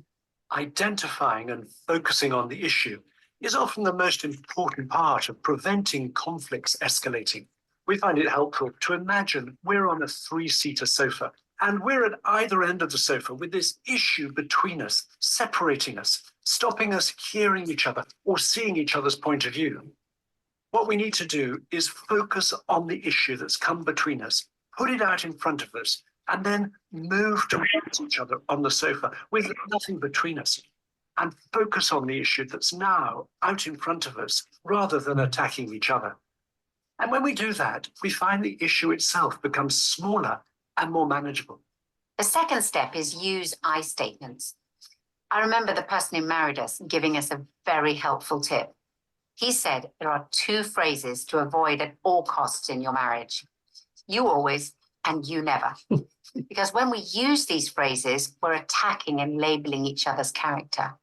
Identifying and focusing on the issue is often the most important part of preventing conflicts escalating. We find it helpful to imagine we're on a 3-seater sofa and we're at either end of the sofa with this issue between us, separating us, stopping us hearing each other or seeing each other's point of view. What we need to do is focus on the issue that's come between us, put it out in front of us, and then move towards each other on the sofa with nothing between us, and focus on the issue that's now out in front of us rather than attacking each other. And when we do that, we find the issue itself becomes smaller and more manageable. The second step is use I statements. I remember the person who married us giving us a very helpful tip. He said there are 2 phrases to avoid at all costs in your marriage. You always and you never. Because when we use these phrases, we're attacking and labeling each other's character.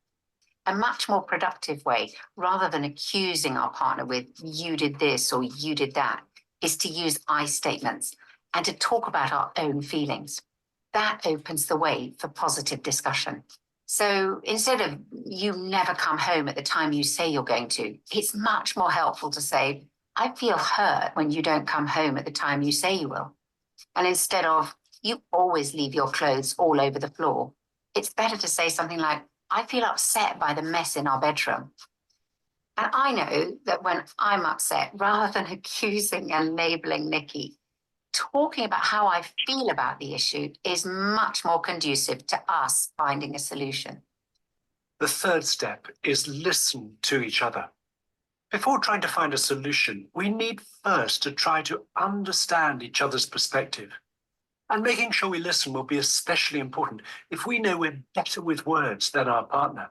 A much more productive way, rather than accusing our partner with you did this or you did that, is to use I statements and to talk about our own feelings. That opens the way for positive discussion. So instead of you never come home at the time you say you're going to, it's much more helpful to say, I feel hurt when you don't come home at the time you say you will. And instead of you always leave your clothes all over the floor, it's better to say something like, I feel upset by the mess in our bedroom. And I know that when I'm upset, rather than accusing and labeling Nikki, talking about how I feel about the issue is much more conducive to us finding a solution. The third step is listen to each other. Before trying to find a solution, we need first to try to understand each other's perspective. And making sure we listen will be especially important if we know we're better with words than our partner.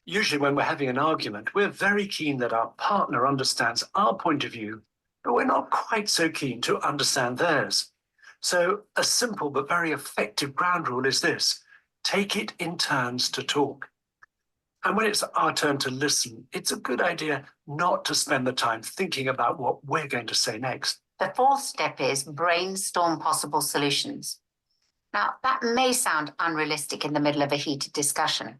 Usually when we're having an argument, we're very keen that our partner understands our point of view, but we're not quite so keen to understand theirs. So a simple but very effective ground rule is this: take it in turns to talk. And when it's our turn to listen, it's a good idea not to spend the time thinking about what we're going to say next. The fourth step is brainstorm possible solutions. Now, that may sound unrealistic in the middle of a heated discussion,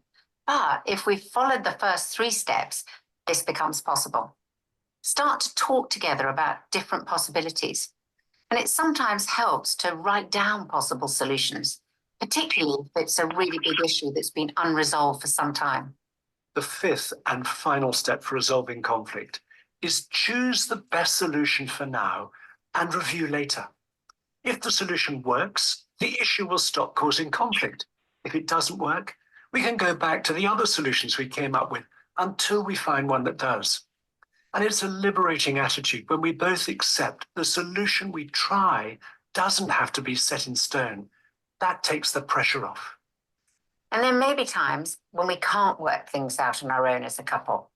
But if we followed the first 3 steps, this becomes possible. Start to talk together about different possibilities. And it sometimes helps to write down possible solutions, particularly if it's a really big issue that's been unresolved for some time. The 5th and final step for resolving conflict is choose the best solution for now and review later. If the solution works, the issue will stop causing conflict. If it doesn't work, we can go back to the other solutions we came up with until we find one that does. And it's a liberating attitude when we both accept the solution we try doesn't have to be set in stone. That takes the pressure off. And there may be times when we can't work things out on our own as a couple.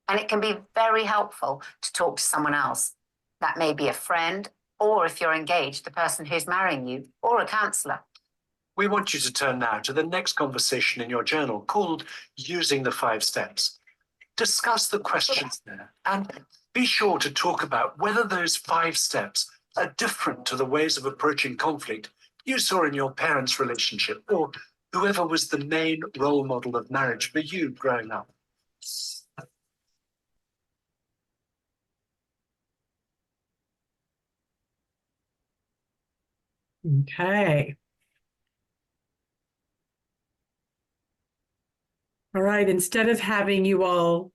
And it can be very helpful to talk to someone else. That may be a friend, or if you're engaged, the person who's marrying you, or a counsellor. We want you to turn now to the next conversation in your journal called Using the 5 Steps. Discuss the questions there and be sure to talk about whether those 5 steps are different to the ways of approaching conflict you saw in your parents' relationship or whoever was the main role model of marriage for you growing up. Okay. All right, instead of having you all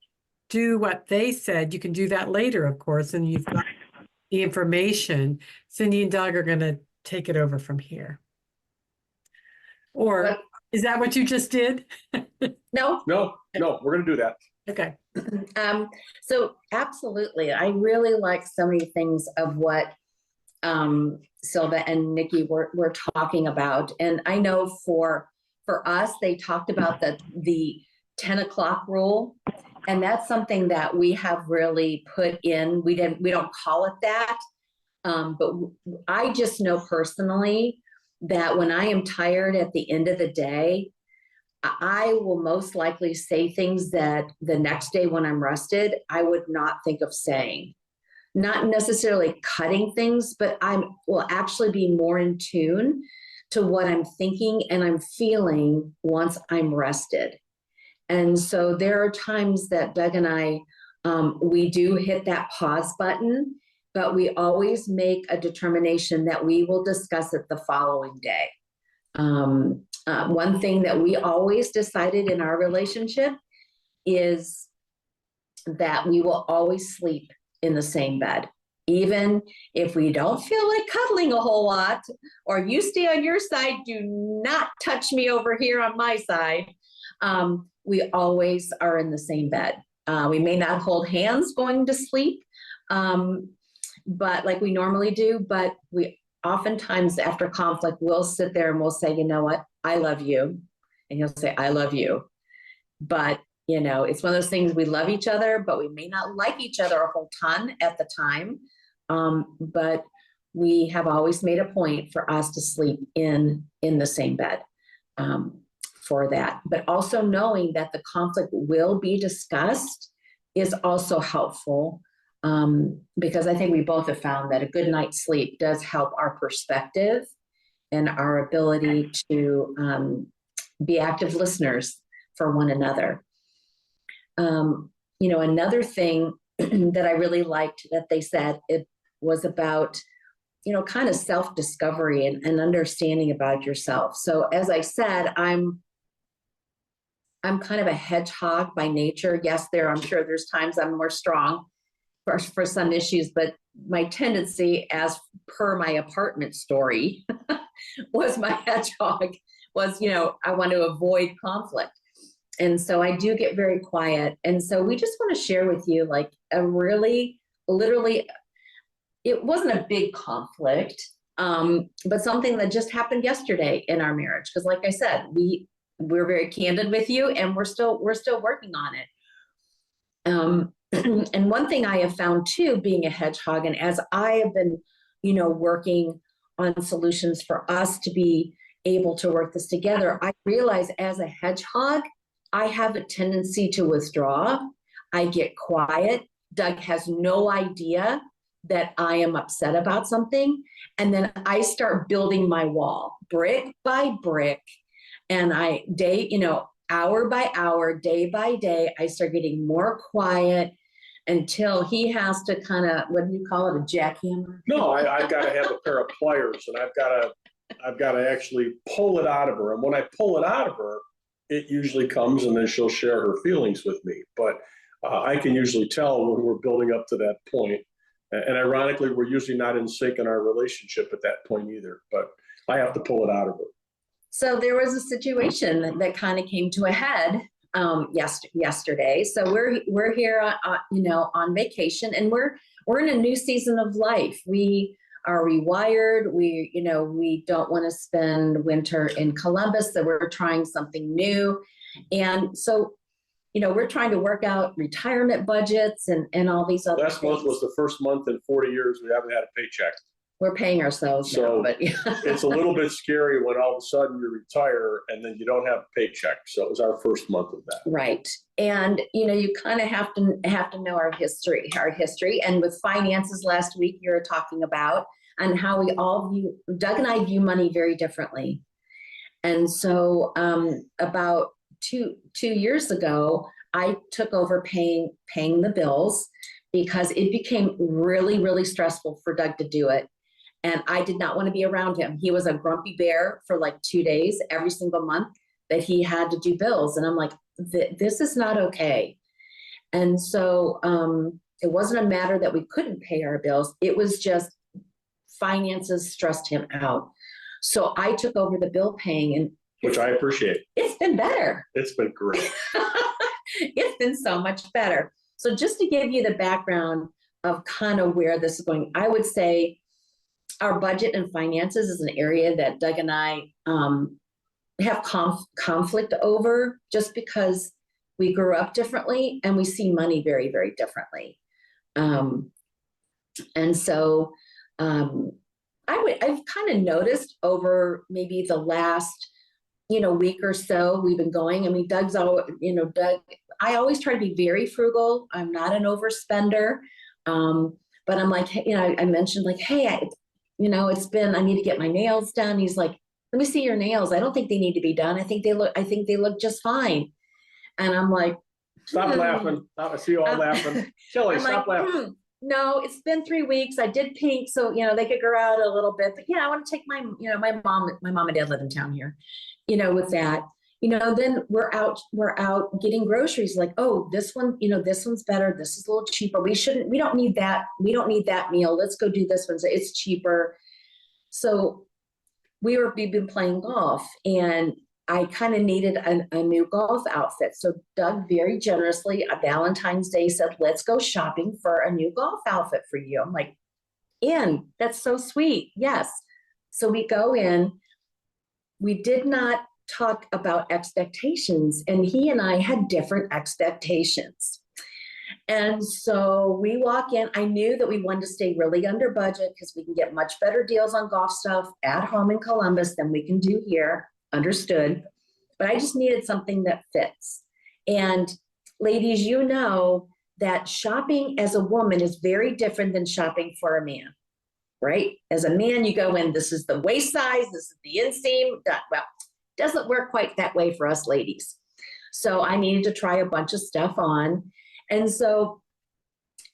do what they said, you can do that later, of course, and you've got the information. Cindy and Doug are going to take it over from here. Or is that what you just did? No. No, we're going to do that. Okay. So absolutely. I really like so many things of what Silva and Nikki were talking about. And I know for us, they talked about the 10 o'clock rule. And that's something that we have really put in. We don't call it that. But I just know personally that when I am tired at the end of the day, I will most likely say things that the next day when I'm rested, I would not think of saying. Not necessarily cutting things, but I will actually be more in tune to what I'm thinking and I'm feeling once I'm rested. And so there are times that Doug and I, we do hit that pause button, but we always make a determination that we will discuss it the following day. One thing that we always decided in our relationship is that we will always sleep in the same bed. Even if we don't feel like cuddling a whole lot, or you stay on your side, do not touch me over here on my side. We always are in the same bed. We may not hold hands going to sleep, but like we normally do, but we oftentimes after conflict, we'll sit there and we'll say, you know what, I love you. And he'll say, I love you. But you know, it's one of those things, we love each other, but we may not like each other a whole ton at the time. But we have always made a point for us to sleep in the same bed for that. But also knowing that the conflict will be discussed is also helpful because I think we both have found that a good night's sleep does help our perspective and our ability to be active listeners for one another. You know, another thing that I really liked that they said, it was about, you know, kind of self-discovery and understanding about yourself. So as I said, I'm kind of a hedgehog by nature. Yes, I'm sure there's times I'm more strong for some issues, but my tendency, as per my apartment story, was my hedgehog was, you know, I want to avoid conflict. And so I do get very quiet. And so we just want to share with you like a really, literally, it wasn't a big conflict, but something that just happened yesterday in our marriage. Because like I said, we're very candid with you and we're still working on it. And one thing I have found too, being a hedgehog, and as I have been, you know, working on solutions for us to be able to work this together, I realize as a hedgehog, I have a tendency to withdraw. I get quiet. Doug has no idea that I am upset about something. And then I start building my wall brick by brick. And hour by hour, day by day, I start getting more quiet until he has to kind of, what do you call it, a jackhammer? No, I've got to have a pair of pliers, and I've got to actually pull it out of her. And when I pull it out of her, it usually comes, and then she'll share her feelings with me. But I can usually tell when we're building up to that point. And ironically, we're usually not in sync in our relationship at that point either. But I have to pull it out of her. So there was a situation that kind of came to a head yesterday. So we're here, on vacation, and we're in a new season of life. We are rewired. We don't want to spend winter in Columbus, so we're trying something new. And so, we're trying to work out retirement budgets and all these other Last month was the first month in 40 years we haven't had a paycheck. We're paying ourselves So now, but it's a little bit scary when all of a sudden you retire and then you don't have a paycheck. So it was our first month of that. right. And you kind of have to know our history. And with finances last week, you were talking about and how we all view, Doug and I view money very differently. And so about two years ago, I took over paying the bills because it became really, really stressful for Doug to do it. And I did not want to be around him. He was a grumpy bear for like 2 days every single month that he had to do bills. And I'm like, this is not okay. And so it wasn't a matter that we couldn't pay our bills. It was just finances stressed him out. So I took over the bill paying, and Which I appreciate. it's been better. It's been great. It's been so much better. So just to give you the background of kind of where this is going, I would say our budget and finances is an area that Doug and I have conflict over, just because we grew up differently and we see money very, very differently. And so I've kind of noticed over maybe the last week or so we've been going. I mean, Doug's always, Doug, I always try to be very frugal. I'm not an overspender. But I'm like, I mentioned like, hey, I need to get my nails done. He's like, let me see your nails. I don't think they need to be done. I think they look just fine. And I'm like, Stop laughing. I see you all laughing. Shelley, stop laughing. No, it's been 3 weeks. I did pink, so they could grow out a little bit. But I want to take my mom and dad live in town here, with that. Then we're out getting groceries, like, oh, this one, this one's better. This is a little cheaper. We don't need that. We don't need that meal. Let's go do this one. So it's cheaper. So we've been playing golf, and I kind of needed a new golf outfit. So Doug very generously on Valentine's Day said, let's go shopping for a new golf outfit for you. I'm like, that's so sweet. Yes. So we go in. We did not talk about expectations, and he and I had different expectations. And so we walk in. I knew that we wanted to stay really under budget because we can get much better deals on golf stuff at home in Columbus than we can do here. Understood. But I just needed something that fits. And ladies, that shopping as a woman is very different than shopping for a man, right? As a man, you go in, this is the waist size, this is the inseam. Well, doesn't work quite that way for us ladies. So I needed to try a bunch of stuff on. And so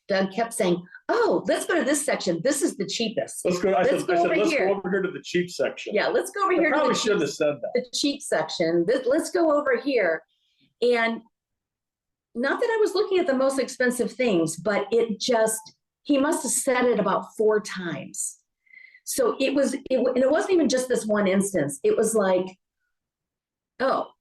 Doug kept saying, oh, let's go to this section. This is the cheapest. Let's go over here to the cheap section. Yeah, let's go over here. I probably should have said that. The cheap section. Let's go over here. And not that I was looking at the most expensive things, but he must have said it about 4 times. So and it wasn't even just this one instance. It was like,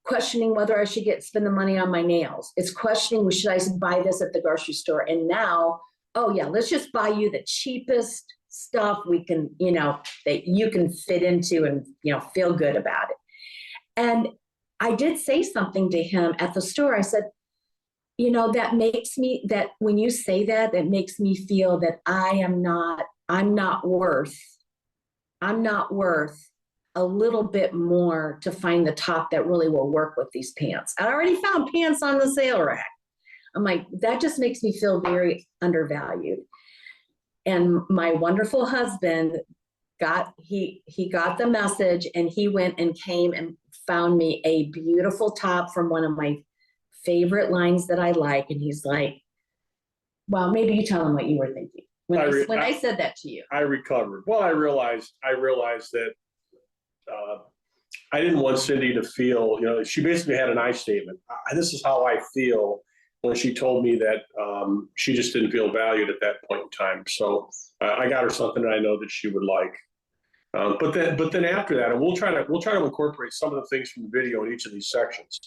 questioning whether I should spend the money on my nails. It's questioning, should I buy this at the grocery store? And now, oh yeah, let's just buy you the cheapest stuff we can, that you can fit into and, feel good about it. And I did say something to him at the store. I said, that when you say that makes me feel that I'm not worth a little bit more to find the top that really will work with these pants. I already found pants on the sale rack. I'm like, that just makes me feel very undervalued. And my wonderful husband he got the message, and he went and came and found me a beautiful top from one of my favorite lines that I like. And he's like, well, maybe you tell him what you were thinking when I said that to you. I recovered. Well, I realized that I didn't want Cindy to feel, she basically had an I statement. This is how I feel, when she told me that she just didn't feel valued at that point in time. So I got her something that I know that she would like. But then after that, and we'll try to incorporate some of the things from the video in each of these sections,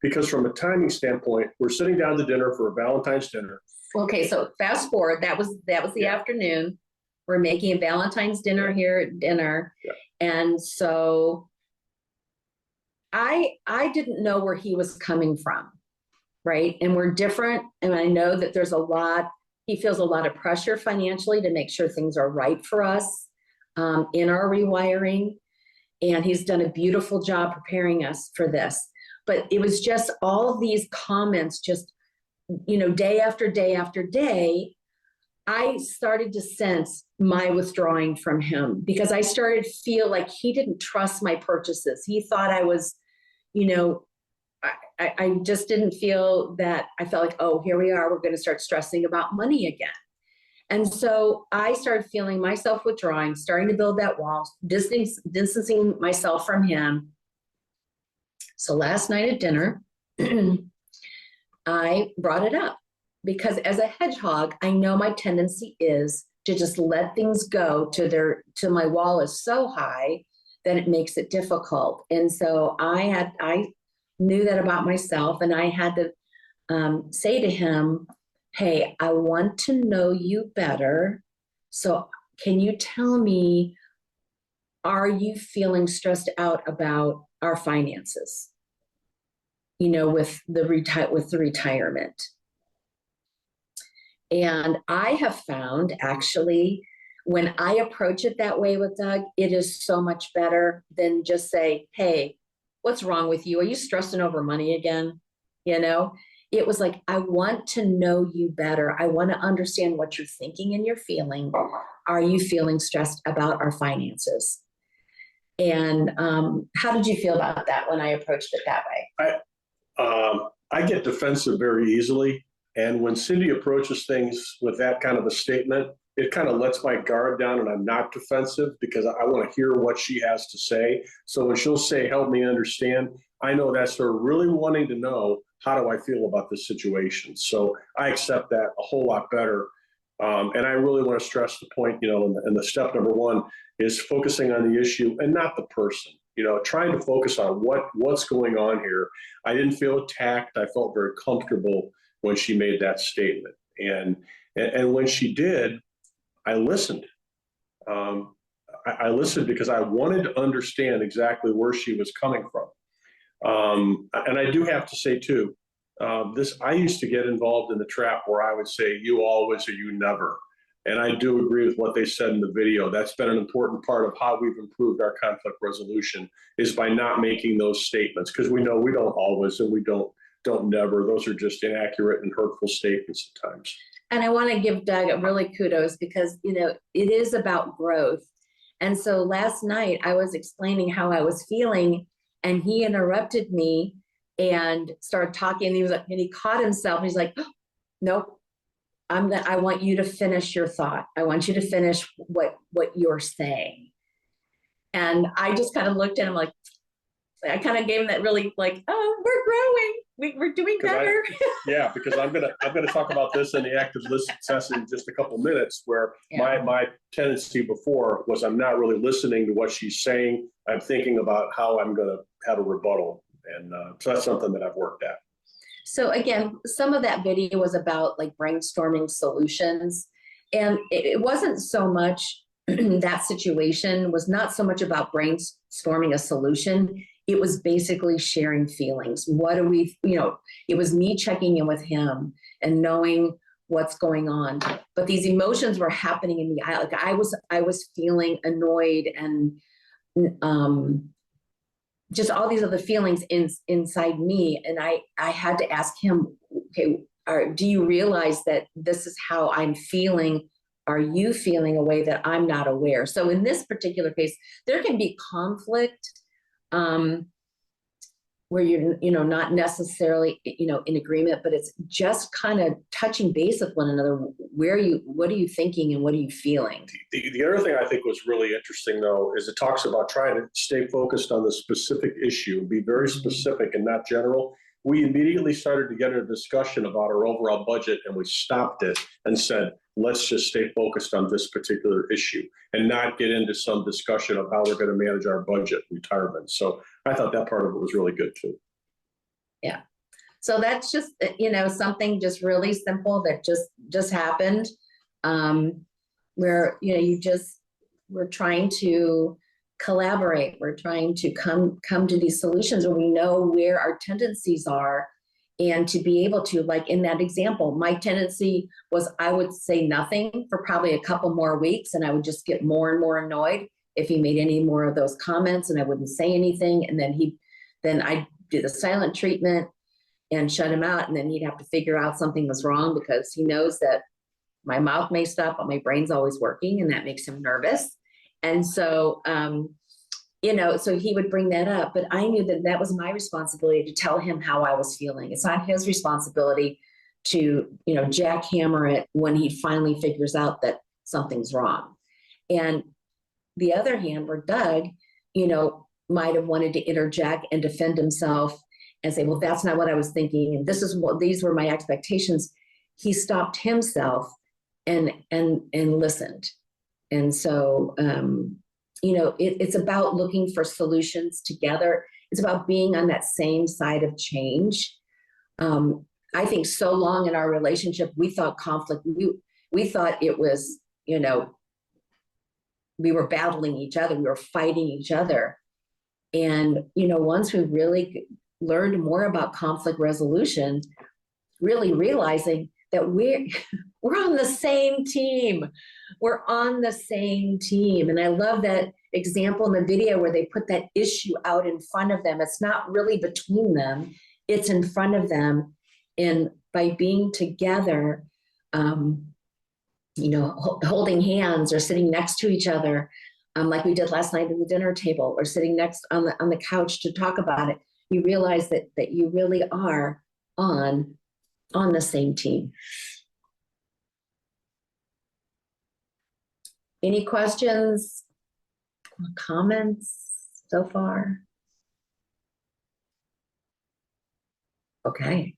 because from a timing standpoint, we're sitting down to dinner for a Valentine's dinner. Okay, so fast forward. That was the afternoon. We're making a Valentine's dinner here at dinner, and so I didn't know where he was coming from, right? And we're different, and I know that he feels a lot of pressure financially to make sure things are right for us in our rewiring, and he's done a beautiful job preparing us for this. But it was just all of these comments, just, day after day after day, I started to sense my withdrawing from him, because I started to feel like he didn't trust my purchases. He thought I was, I just didn't feel that. I felt like, oh, here we are, we're going to start stressing about money again. And so I started feeling myself withdrawing, starting to build that wall, distancing myself from him. So last night at dinner, I brought it up, because as a hedgehog, I know my tendency is to just let things go till my wall is so high that it makes it difficult. And so I knew that about myself, and I had to say to him, hey, I want to know you better. So can you tell me, are you feeling stressed out about our finances? With the retirement. And I have found, actually, when I approach it that way with Doug, it is so much better than just say, hey, what's wrong with you? Are you stressing over money again? It was like, I want to know you better. I want to understand what you're thinking and you're feeling. Are you feeling stressed about our finances? And how did you feel about that when I approached it that way? I get defensive very easily. And when Cindy approaches things with that kind of a statement, it kind of lets my guard down, and I'm not defensive, because I want to hear what she has to say. So when she'll say, help me understand, I know that's her really wanting to know, how do I feel about this situation? So I accept that a whole lot better. And I really want to stress the point, and the step number one is focusing on the issue and not the person, trying to focus on what's going on here. I didn't feel attacked. I felt very comfortable when she made that statement. And when she did, I listened. I listened because I wanted to understand exactly where she was coming from. And I do have to say too, I used to get involved in the trap where I would say, you always or you never. And I do agree with what they said in the video. That's been an important part of how we've improved our conflict resolution, is by not making those statements, because we know we don't always and we don't never. Those are just inaccurate and hurtful statements at times. And I want to give Doug a really kudos, because, it is about growth. And so last night I was explaining how I was feeling, and he interrupted me and started talking. And he was like, and he caught himself. And he's like, oh, nope. I want you to finish your thought. I want you to finish what you're saying. And I just kind of looked at him like, I kind of gave him that really like, oh, we're growing. We're doing better. Because I'm gonna talk about this in the active listening session in just a couple minutes, where my tendency before was, I'm not really listening to what she's saying. I'm thinking about how I'm gonna have a rebuttal. And so that's something that I've worked at. So again, some of that video was about like brainstorming solutions. And it wasn't so much, that situation was not so much about brainstorming a solution. It was basically sharing feelings. What do we, it was me checking in with him and knowing what's going on. But these emotions were happening in me. Like I was feeling annoyed and just all these other feelings inside me. And I had to ask him, okay, do you realize that this is how I'm feeling? Are you feeling a way that I'm not aware? So in this particular case, there can be conflict where you're, not necessarily, in agreement, but it's just kind of touching base with one another. What are you thinking and what are you feeling? The other thing I think was really interesting, though, is it talks about trying to stay focused on the specific issue, be very specific and not general. We immediately started to get a discussion about our overall budget, and we stopped it and said, let's just stay focused on this particular issue and not get into some discussion of how we're going to manage our budget retirement. So I thought that part of it was really good too. Yeah. So that's just, something just really simple that just happened, where, we're trying to collaborate. We're trying to come to these solutions where we know where our tendencies are, and to be able to, like in that example, my tendency was I would say nothing for probably a couple more weeks, and I would just get more and more annoyed if he made any more of those comments, and I wouldn't say anything. And then I'd do the silent treatment and shut him out. And then he'd have to figure out something was wrong, because he knows that my mouth may stop, but my brain's always working, and that makes him nervous. And so, so he would bring that up, but I knew that was my responsibility to tell him how I was feeling. It's not his responsibility to, jackhammer it when he finally figures out that something's wrong. And the other hand, where Doug, might have wanted to interject and defend himself and say, well, that's not what I was thinking, and these were my expectations. He stopped himself and listened. And so, it's about looking for solutions together. It's about being on that same side of change. I think so long in our relationship, we thought conflict, we thought it was, we were battling each other, we were fighting each other. And, once we really learned more about conflict resolution, really realizing that we're on the same team. We're on the same team. And I love that example in the video where they put that issue out in front of them. It's not really between them, it's in front of them. And by being together, holding hands or sitting next to each other, like we did last night at the dinner table, or sitting next on the couch to talk about it, you realize that you really are on the same team. Any questions, comments so far? Okay.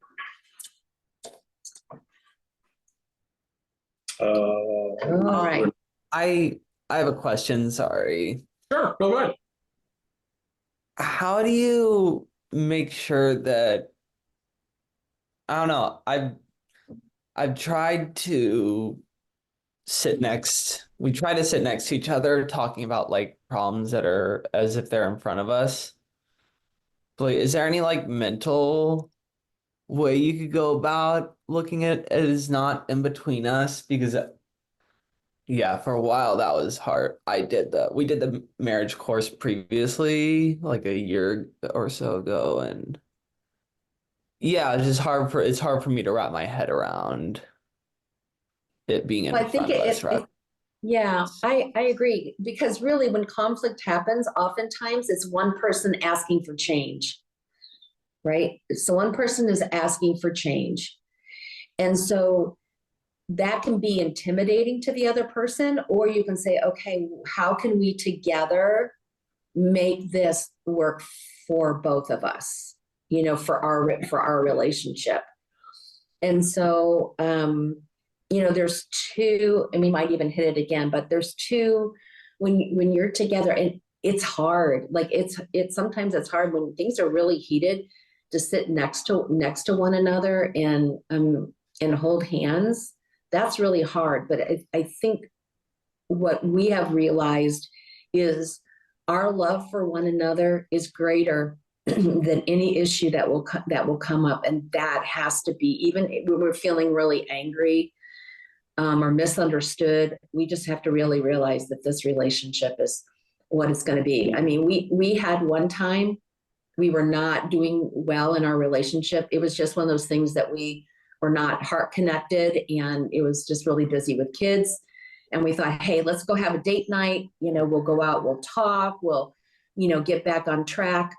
All right. I have a question, sorry. Sure, go ahead. How do you make sure that, I don't know, I've tried to we try to sit next to each other talking about like problems that are as if they're in front of us. But is there any like mental way you could go about looking at it as not in between us? Because yeah, for a while that was hard. We did the marriage course previously, like a year or so ago, and yeah, it's hard for me to wrap my head around it being in front of us, right? Yeah, I agree, because really when conflict happens, oftentimes it's one person asking for change, right? So one person is asking for change. And so that can be intimidating to the other person, or you can say, okay, how can we together make this work for both of us, for our relationship? And so, there's two, and we might even hit it again, but there's two, when you're together, and it's hard. Like sometimes it's hard when things are really heated to sit next to one another and hold hands. That's really hard. But I think what we have realized is our love for one another is greater than any issue that will come up. And that has to be, even when we're feeling really angry, or misunderstood, we just have to really realize that this relationship is what it's going to be. I mean, we had one time, we were not doing well in our relationship. It was just one of those things that we were not heart connected, and it was just really busy with kids. And we thought, hey, let's go have a date night. We'll go out, we'll talk, we'll, get back on track.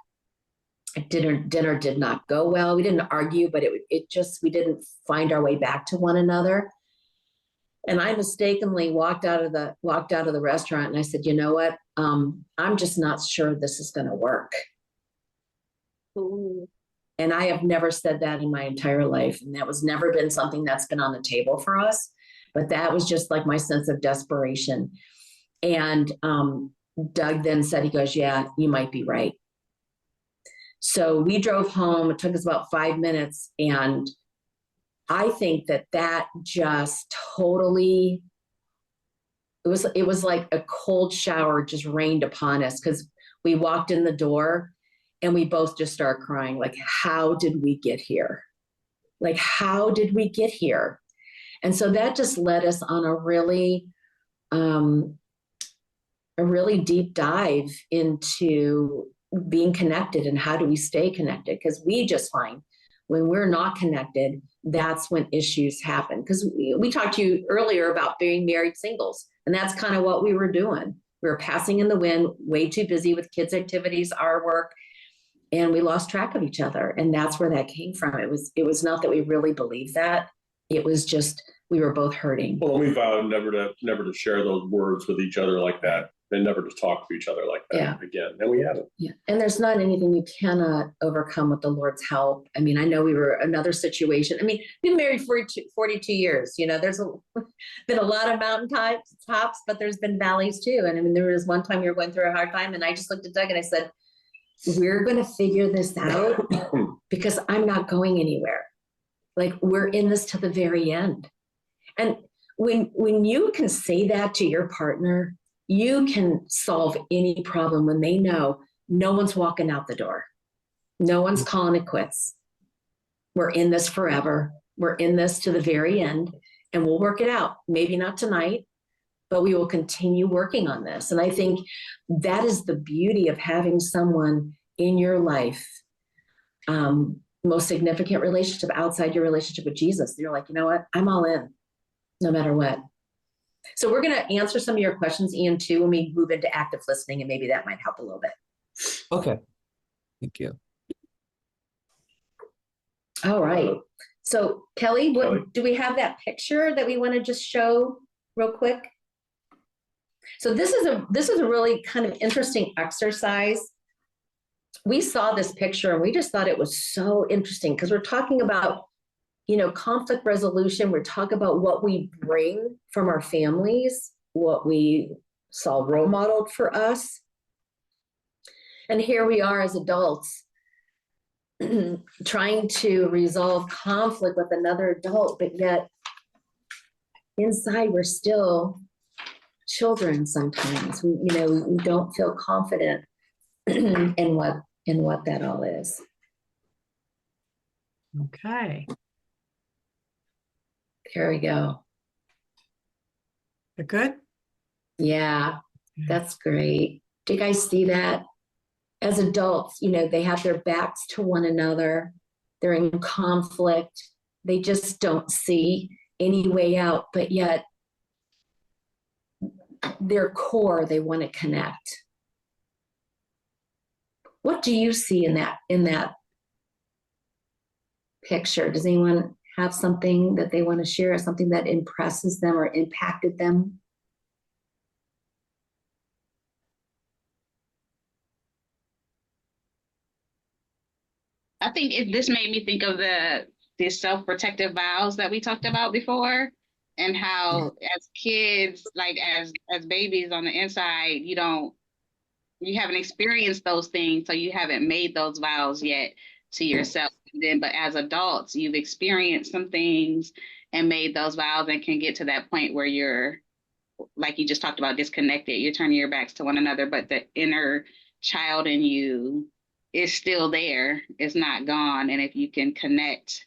Dinner did not go well. We didn't argue, but we didn't find our way back to one another. And I mistakenly walked out of the restaurant and I said, you know what? I'm just not sure this is going to work. Ooh. And I have never said that in my entire life. And that was never been something that's been on the table for us. But that was just like my sense of desperation. And Doug then said, he goes, yeah, you might be right. So we drove home. It took us about 5 minutes. And I think that just totally, it was like a cold shower just rained upon us, because we walked in the door and we both just started crying. Like, how did we get here? Like, how did we get here? And so that just led us on a really deep dive into being connected and how do we stay connected? Because we just find when we're not connected, that's when issues happen. Because we talked to you earlier about being married singles, and that's kind of what we were doing. We were passing in the wind, way too busy with kids' activities, our work, and we lost track of each other. And that's where that came from. It was not that we really believed that. It was just we were both hurting. Well, we vowed never to share those words with each other like that, and never to talk to each other like that again. And we haven't. Yeah. And there's not anything you cannot overcome with the Lord's help. I mean, I know we were another situation. I mean, we've been married 42 years. You know, there's been a lot of mountain tops, but there's been valleys too. And I mean, there was one time we were going through a hard time, and I just looked at Doug and I said, we're going to figure this out because I'm not going anywhere. Like, we're in this to the very end. And when you can say that to your partner, you can solve any problem when they know no one's walking out the door. No one's calling it quits. We're in this forever. We're in this to the very end, and we'll work it out. Maybe not tonight, but we will continue working on this. And I think that is the beauty of having someone in your life, most significant relationship outside your relationship with Jesus. You're like, you know what? I'm all in, no matter what. So we're going to answer some of your questions, Ian, too, when we move into active listening, and maybe that might help a little bit. Okay. Thank you. All right. So Kelly, do we have that picture that we want to just show real quick? So this is a really kind of interesting exercise. We saw this picture and we just thought it was so interesting, because we're talking about, you know, conflict resolution. We're talking about what we bring from our families, what we saw role modeled for us. And here we are as adults trying to resolve conflict with another adult, but yet inside we're still children sometimes. We don't feel confident in what that all is. Okay. Here we go. You're good? Yeah, that's great. Do you guys see that? As adults, you know, they have their backs to one another. They're in conflict. They just don't see any way out, but yet their core, they want to connect. What do you see in that picture? Does anyone have something that they want to share, or something that impresses them or impacted them? I think this made me think of the self-protective vows that we talked about before, and how as kids, like as babies on the inside, you haven't experienced those things, so you haven't made those vows yet to yourself. But as adults, you've experienced some things and made those vows, and can get to that point where you're, like you just talked about, disconnected. You're turning your backs to one another, but the inner child in you is still there. It's not gone. And if you can connect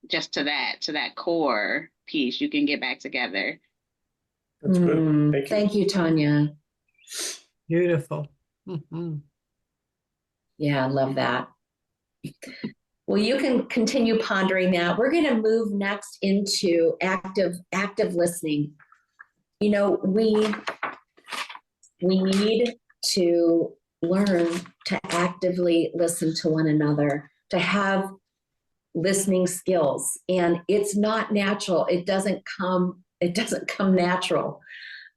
just to that core piece, you can get back together. That's good. Thank you, Tanya. Beautiful. Mm-hmm. Yeah, I love that. Well, you can continue pondering that. We're going to move next into active listening. You know, we need to learn to actively listen to one another, to have listening skills. And it's not natural. It doesn't come natural.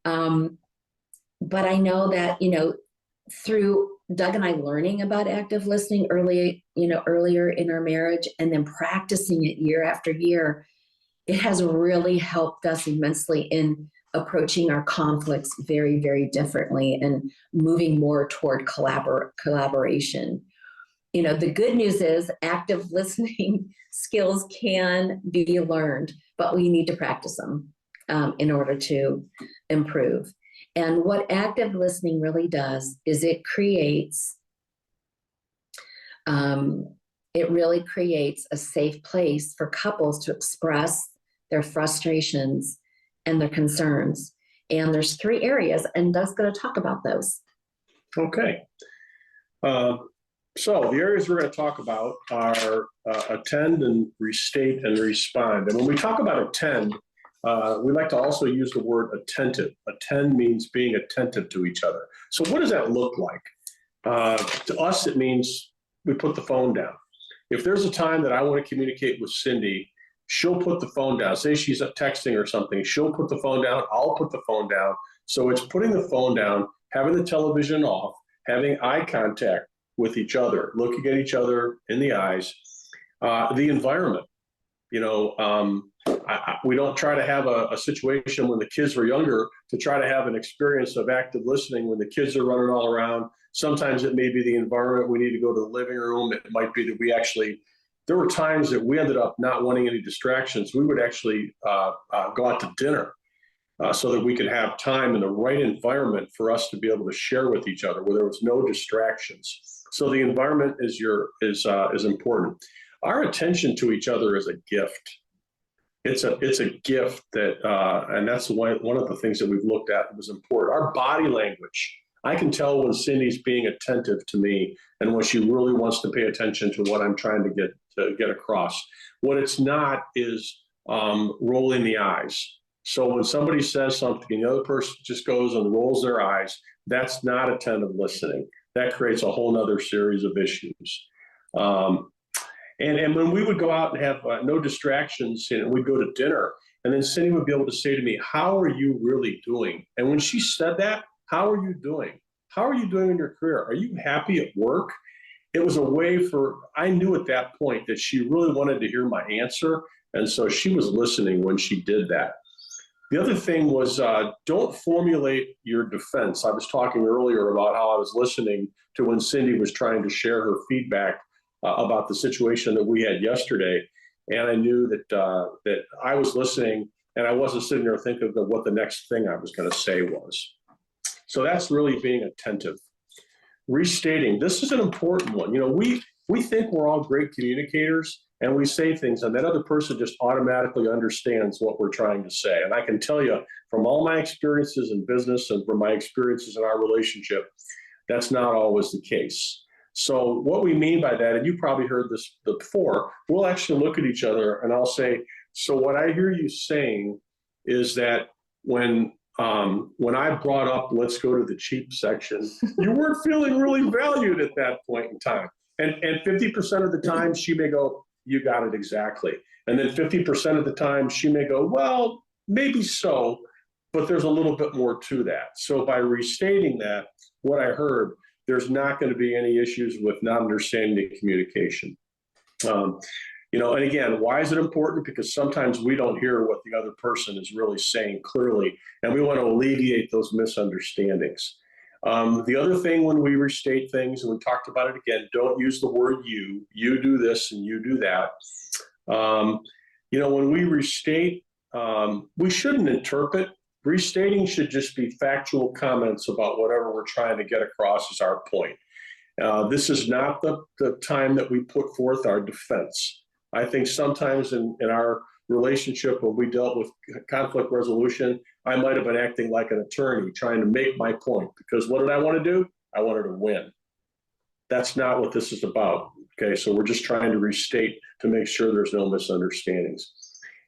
But I know that, through Doug and I learning about active listening earlier in our marriage, and then practicing it year after year, it has really helped us immensely in approaching our conflicts very, very differently and moving more toward collaboration. The good news is active listening skills can be learned, but we need to practice them in order to improve. And what active listening really does is it really creates a safe place for couples to express their frustrations and their concerns. And there's 3 areas, and Doug's going to talk about those. Okay. So the areas we're going to talk about are attend and restate and respond. And when we talk about attend, we like to also use the word attentive. Attend means being attentive to each other. So what does that look like? To us, it means we put the phone down. If there's a time that I want to communicate with Cindy, she'll put the phone down. Say she's texting or something, she'll put the phone down, I'll put the phone down. So it's putting the phone down, having the television off, having eye contact with each other, looking at each other in the eyes. The environment, we don't try to have a situation when the kids were younger to try to have an experience of active listening when the kids are running all around. Sometimes it may be the environment. We need to go to the living room. It might be that there were times that we ended up not wanting any distractions. We would actually go out to dinner so that we could have time in the right environment for us to be able to share with each other where there was no distractions. So the environment is important. Our attention to each other is a gift. It's a gift that, and that's one of the things that we've looked at that was important. Our body language. I can tell when Cindy's being attentive to me and when she really wants to pay attention to what I'm trying to get across. What it's not is rolling the eyes. So when somebody says something and the other person just goes and rolls their eyes, that's not attentive listening. That creates a whole nother series of issues. And when we would go out and have no distractions, we'd go to dinner, and then Cindy would be able to say to me, "How are you really doing?" And when she said that, "How are you doing? How are you doing in your career? Are you happy at work?" It was a way I knew at that point that she really wanted to hear my answer. And so she was listening when she did that. The other thing was don't formulate your defense. I was talking earlier about how I was listening to when Cindy was trying to share her feedback about the situation that we had yesterday. And I knew that I was listening and I wasn't sitting there thinking of what the next thing I was going to say was. So that's really being attentive. Restating, this is an important one. We think we're all great communicators and we say things and that other person just automatically understands what we're trying to say. And I can tell you from all my experiences in business and from my experiences in our relationship, that's not always the case. So what we mean by that, and you probably heard this before, we'll actually look at each other and I'll say, so what I hear you saying is that when I brought up, let's go to the cheap section, you weren't feeling really valued at that point in time. And 50% of the time she may go, you got it exactly. And then 50% of the time she may go, well, maybe so, but there's a little bit more to that. So by restating that, what I heard, there's not going to be any issues with not understanding the communication. And again, why is it important? Because sometimes we don't hear what the other person is really saying clearly, and we want to alleviate those misunderstandings. The other thing when we restate things, and we talked about it again, don't use the word you do this and you do that. When we restate, we shouldn't interpret. Restating should just be factual comments about whatever we're trying to get across as our point. This is not the time that we put forth our defense. I think sometimes in our relationship when we dealt with conflict resolution, I might have been acting like an attorney trying to make my point because what did I want to do? I wanted to win. That's not what this is about. Okay, so we're just trying to restate to make sure there's no misunderstandings.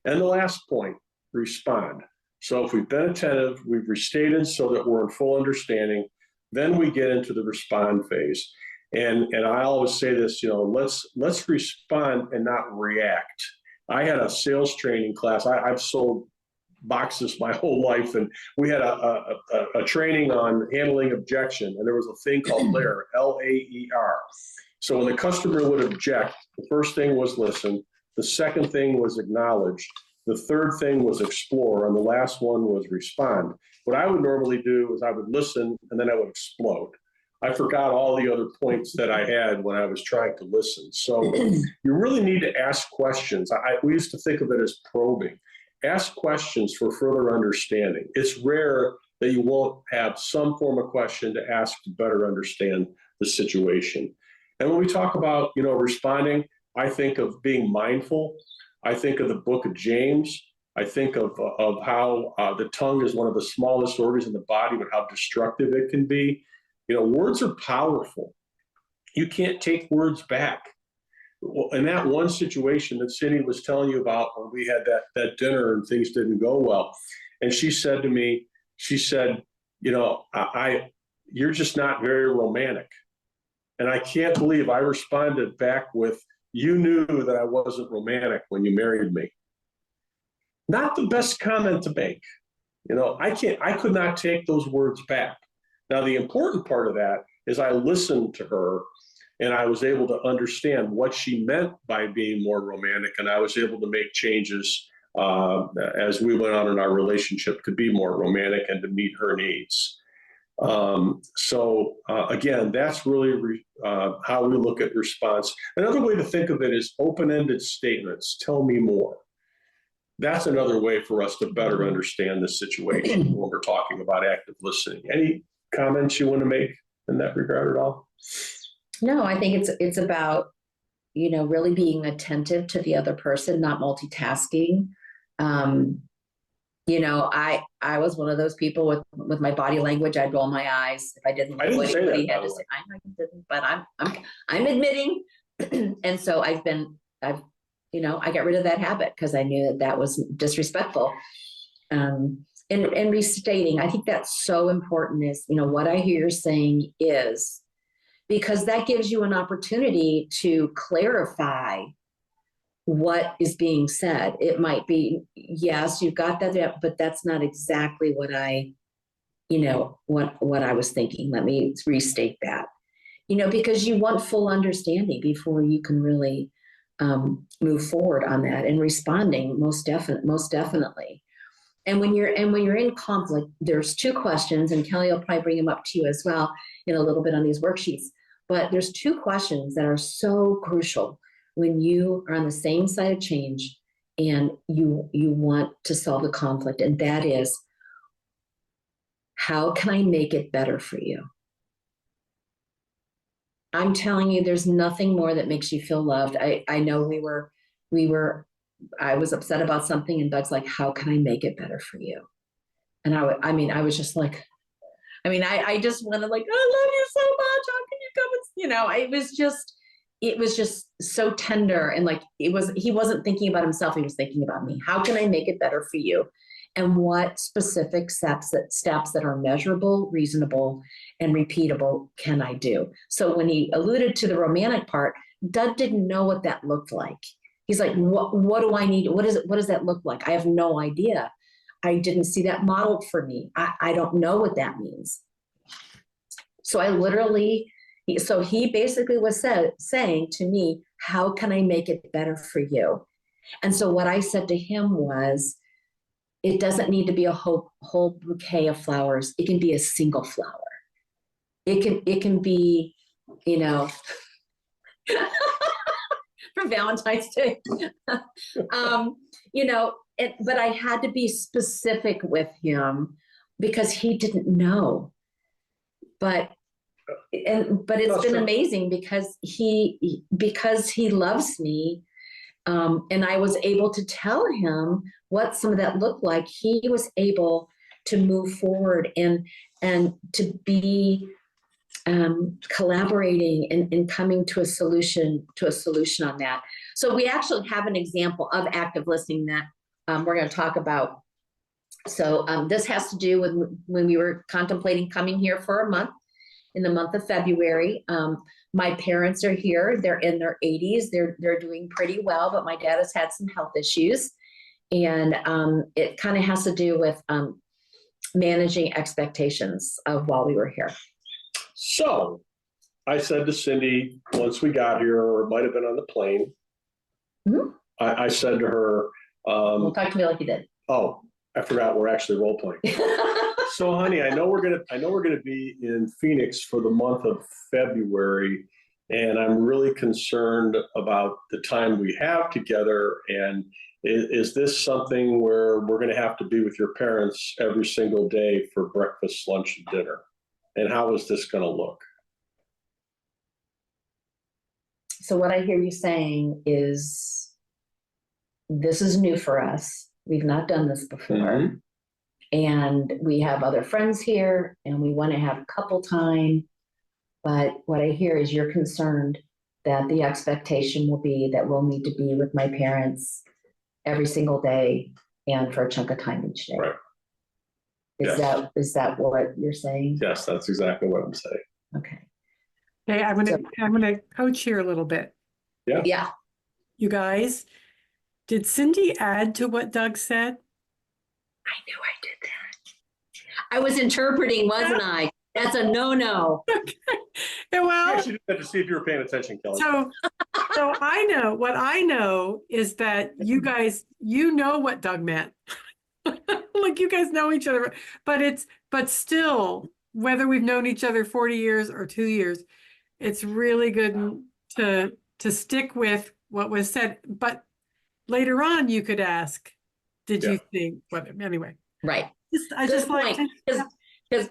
And the last point, respond. So if we've been attentive, we've restated so that we're in full understanding. Then we get into the respond phase. And I always say this, let's respond and not react. I had a sales training class. I've sold boxes my whole life, and we had a training on handling objection, and there was a thing called LAER, L-A-E-R. So when the customer would object, the first thing was listen, the second thing was acknowledge, the third thing was explore, and the last one was respond. What I would normally do is I would listen, and then I would explode. I forgot all the other points that I had when I was trying to listen. So you really need to ask questions. We used to think of it as probing. Ask questions for further understanding. It's rare that you won't have some form of question to ask to better understand the situation. And when we talk about, responding, I think of being mindful. I think of the book of James. I think of how the tongue is one of the smallest organs in the body, but how destructive it can be. Words are powerful. You can't take words back. Well, in that one situation that Cindy was telling you about when we had that dinner and things didn't go well, and she said to me, you're just not very romantic. And I can't believe I responded back with, you knew that I wasn't romantic when you married me. Not the best comment to make. I could not take those words back. Now, the important part of that is I listened to her and I was able to understand what she meant by being more romantic. And I was able to make changes as we went on in our relationship to be more romantic and to meet her needs. Again, that's really how we look at response. Another way to think of it is open-ended statements. Tell me more. That's another way for us to better understand the situation when we're talking about active listening. Any comments you want to make in that regard at all? No, I think it's about, really being attentive to the other person, not multitasking. I was one of those people with my body language. I'd roll my eyes if I didn't like what anybody had to say. I know you didn't, but I'm admitting. And so I got rid of that habit because I knew that was disrespectful. And restating, I think that's so important is, what I hear you're saying is, because that gives you an opportunity to clarify what is being said. It might be, yes, you've got that, but that's not exactly what what I was thinking. Let me restate that, because you want full understanding before you can really move forward on that and responding most definitely. And when you're in conflict, there's two questions, and Kelly will probably bring them up to you as well in a little bit on these worksheets. But there's two questions that are so crucial when you are on the same side of change and you want to solve the conflict. And that is, how can I make it better for you? I'm telling you, there's nothing more that makes you feel loved. I know I was upset about something, and Doug's like, how can I make it better for you? And I was just like, I just wanted like, I love you so much. How can you come it was just so tender. And like, he wasn't thinking about himself. He was thinking about me. How can I make it better for you? And what specific steps that are measurable, reasonable, and repeatable can I do? So when he alluded to the romantic part, Doug didn't know what that looked like. He's like, what do I need? What does that look like? I have no idea. I didn't see that modeled for me. I don't know what that means. So he basically was saying to me, how can I make it better for you? And so what I said to him was, it doesn't need to be a whole bouquet of flowers. It can be a single flower. It can be, for Valentine's Day, but I had to be specific with him because he didn't know. But it's been amazing because he loves me, and I was able to tell him what some of that looked like. He was able to move forward and to be collaborating and coming to a solution on that. So we actually have an example of active listening that we're going to talk about. So this has to do with when we were contemplating coming here for a month, in the month of February. My parents are here. They're in their 80s. They're doing pretty well, but my dad has had some health issues. And it kind of has to do with managing expectations of while we were here. So I said to Cindy, once we got here, or it might have been on the plane, I said to her, Well, talk to me like you did. oh, I forgot we're actually role playing. So honey, I know we're gonna be in Phoenix for the month of February, and I'm really concerned about the time we have together. And is this something where we're gonna have to be with your parents every single day for breakfast, lunch, and dinner? And how is this gonna look? So what I hear you saying is, this is new for us. We've not done this before. And we have other friends here and we want to have couple time. But what I hear is you're concerned that the expectation will be that we'll need to be with my parents every single day and for a chunk of time each day. Right. Is that what you're saying? Yes, that's exactly what I'm saying. Okay. Okay, I'm gonna coach here a little bit. Yeah. Yeah. You guys, did Cindy add to what Doug said? I knew I did that. I was interpreting, wasn't I? That's a no-no. Yeah, well, Yeah, she did that to see if you were paying attention, Kelly. so I know what I know is that you guys, you know what Doug meant. Like you guys know each other, but still, whether we've known each other 40 years or 2 years, it's really good to stick with what was said. But later on, you could ask, "Did you think?" What anyway? Right. I just like because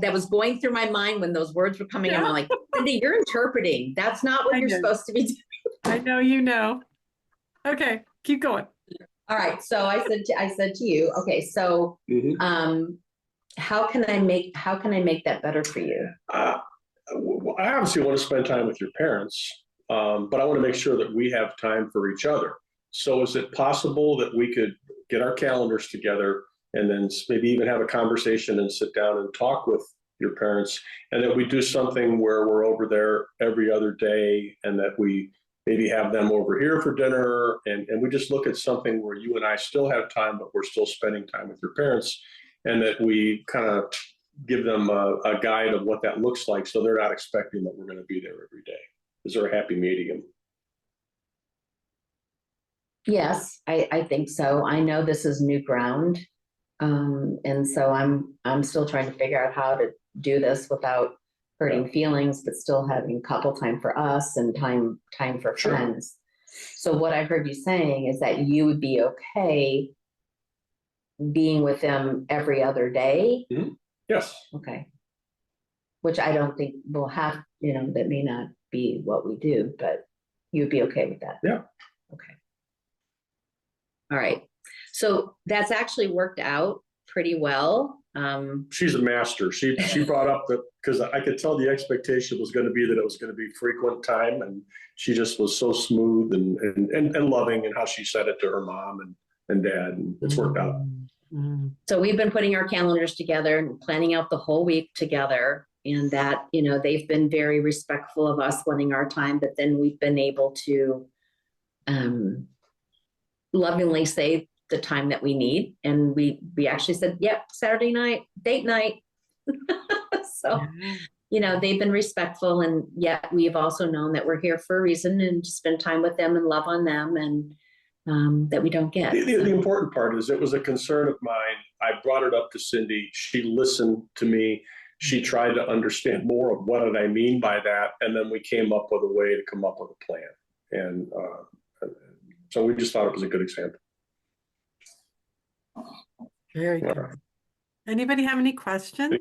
that was going through my mind when those words were coming out. I'm like, Cindy, you're interpreting. That's not what you're supposed to be doing. I know you know. Okay, keep going. All right. So I said to you, okay, so how can I make that better for you? I obviously want to spend time with your parents, but I want to make sure that we have time for each other. So is it possible that we could get our calendars together and then maybe even have a conversation and sit down and talk with your parents, and that we do something where we're over there every other day, and that we maybe have them over here for dinner, and we just look at something where you and I still have time, but we're still spending time with your parents, and that we kind of give them a guide of what that looks like, so they're not expecting that we're going to be there every day. Is there a happy medium? Yes, I think so. I know this is new ground. And so I'm still trying to figure out how to do this without hurting feelings, but still having couple time for us and time for friends. So what I heard you saying is that you would be okay being with them every other day. Yes. Okay. Which I don't think we'll have, that may not be what we do, but you'd be okay with that. Yeah. Okay. All right. So that's actually worked out pretty well. She's a master. She brought up that, because I could tell the expectation was going to be that it was going to be frequent time, and she just was so smooth and loving in how she said it to her mom and dad, and it's worked out. So we've been putting our calendars together and planning out the whole week together, and that, they've been very respectful of us wanting our time, but then we've been able to lovingly say the time that we need. And we actually said, yep, Saturday night, date night. So, they've been respectful, and yet we've also known that we're here for a reason and to spend time with them and love on them, and that we don't get. The important part is it was a concern of mine. I brought it up to Cindy. She listened to me. She tried to understand more of what did I mean by that. And then we came up with a way to come up with a plan. And so we just thought it was a good example. Very good. Anybody have any questions?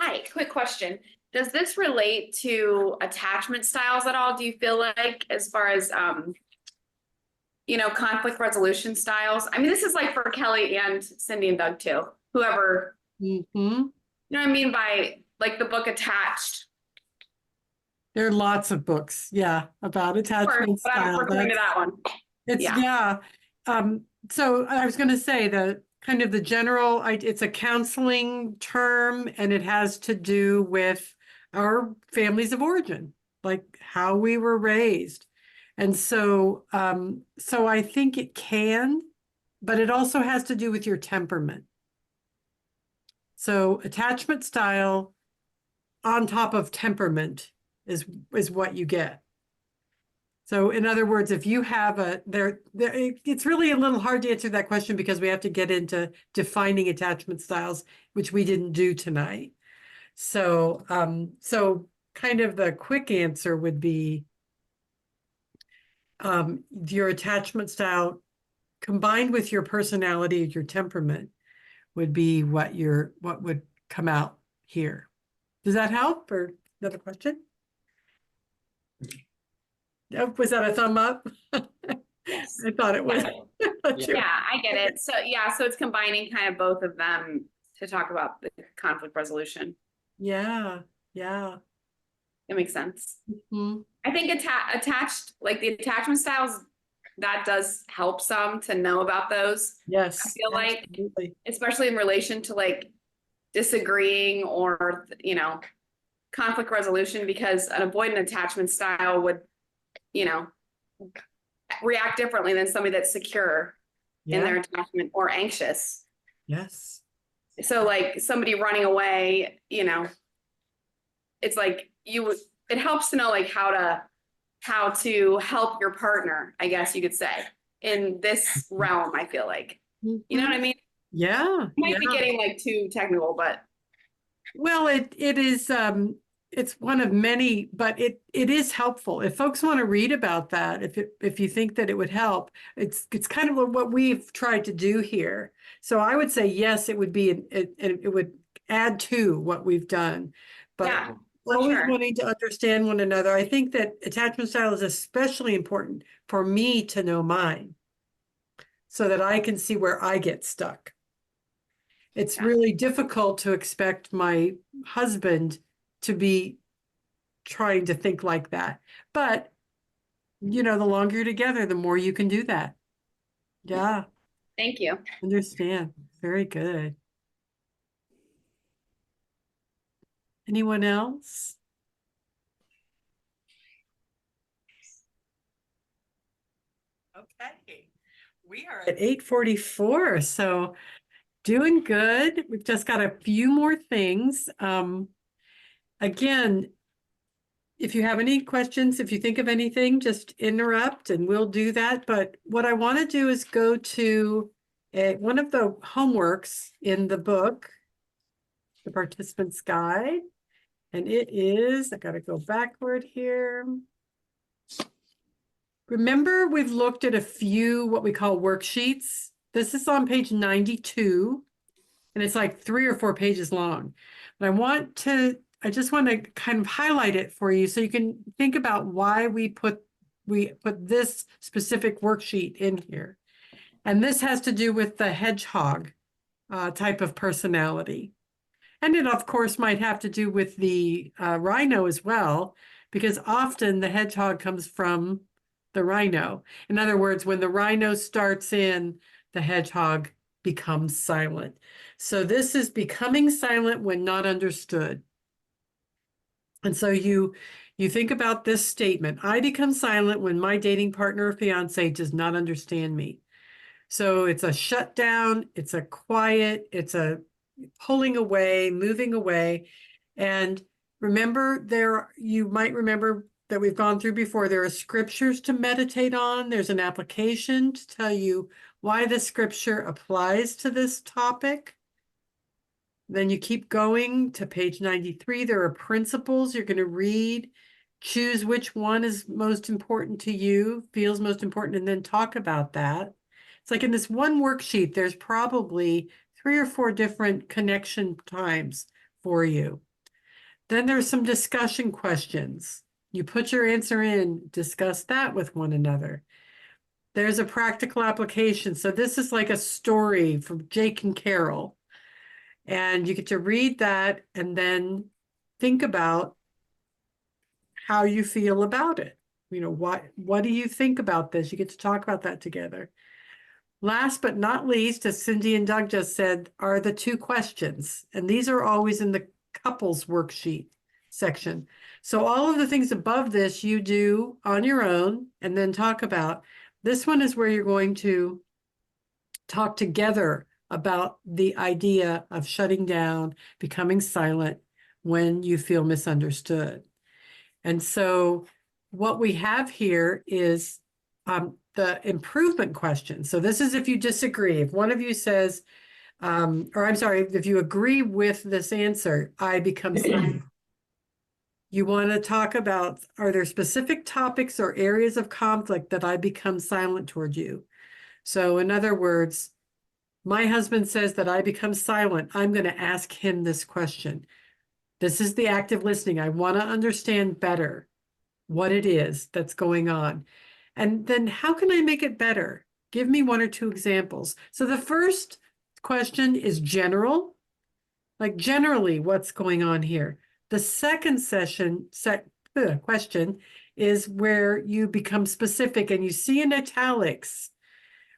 Hi, quick question. Does this relate to attachment styles at all? Do you feel like, as far as, conflict resolution styles? I mean, this is like for Kelly and Cindy and Doug too, whoever, you know what I mean by like the book Attached. There are lots of books, about attachment But I'm style. referring to that one. It's, Yeah. yeah. So I was going to say the kind of the general, it's a counseling term and it has to do with our families of origin, like how we were raised. And so, so I think it can, but it also has to do with your temperament. So attachment style on top of temperament is what you get. So in other words, if you have it's really a little hard to answer that question because we have to get into defining attachment styles, which we didn't do tonight. So, so kind of the quick answer would be your attachment style combined with your personality, your temperament would be what would come out here. Does that help? Or another question? Oh, was that a thumb up? Yes. I thought it was. Yeah, I get it. So yeah, so it's combining kind of both of them to talk about the conflict resolution. Yeah, yeah. It makes sense. Mm-hmm. I think attached, like the attachment styles, that does help some to know about those. Yes. I feel absolutely. like, especially in relation to like disagreeing or, you know, conflict resolution, because an avoidant attachment style would, you know, react differently than somebody that's secure in their attachment or anxious. Yes. So like somebody running away, you know, it's like it helps to know like how to help your partner, I guess you could say, in this realm, I feel like. You know what I mean? Yeah. Might be getting like too technical, but well, it is it's one of many, but it is helpful. If folks want to read about that, if you think that it would help, it's kind of what we've tried to do here. So I would say yes, it would be it would add to what we've done. But yeah, always wanting to understand one another. I think that attachment style is especially important for me to know mine so that I can see where I get stuck. It's really difficult to expect my husband to be trying to think like that. But, you know, the longer you're together, the more you can do that. Yeah. Thank you. Understand. Very good. Anyone else? Okay. We are at 8:44, so doing good. We've just got a few more things. Again, if you have any questions, if you think of anything, just interrupt and we'll do that. But what I want to do is go to one of the homeworks in the book, The Participant's Guide. And it is, I got to go backward here. Remember, we've looked at a few what we call worksheets. This is on page 92, and it's like 3 or 4 pages long. But I just want to kind of highlight it for you so you can think about why we put this specific worksheet in here. And this has to do with the hedgehog type of personality. And it, of course, might have to do with the rhino as well, because often the hedgehog comes from the rhino. In other words, when the rhino starts in, the hedgehog becomes silent. So this is becoming silent when not understood. And so you think about this statement: I become silent when my dating partner or fiance does not understand me. So it's a shutdown, it's a quiet, it's a pulling away, moving away. And remember, you might remember that we've gone through before, there are scriptures to meditate on. There's an application to tell you why the scripture applies to this topic. Then you keep going to page 93. There are principles you're going to read. Choose which one is most important to you, feels most important, and then talk about that. It's like in this one worksheet, there's probably 3 or 4 different connection times for you. Then there's some discussion questions. You put your answer in, discuss that with one another. There's a practical application. So this is like a story from Jake and Carol. And you get to read that and then think about how you feel about it. You know, what do you think about this? You get to talk about that together. Last but not least, as Cindy and Doug just said, are the 2 questions. And these are always in the couples worksheet section. So all of the things above this you do on your own and then talk about. This one is where you're going to talk together about the idea of shutting down, becoming silent when you feel misunderstood. And so what we have here is the improvement question. So this is if you disagree. If one of you says, or I'm sorry, if you agree with this answer, I become silent. You want to talk about, are there specific topics or areas of conflict that I become silent toward you? So in other words, my husband says that I become silent. I'm going to ask him this question. This is the active listening. I want to understand better what it is that's going on. And then how can I make it better? Give me 1 or 2 examples. So the first question is general, like generally what's going on here. The second question is where you become specific, and you see in italics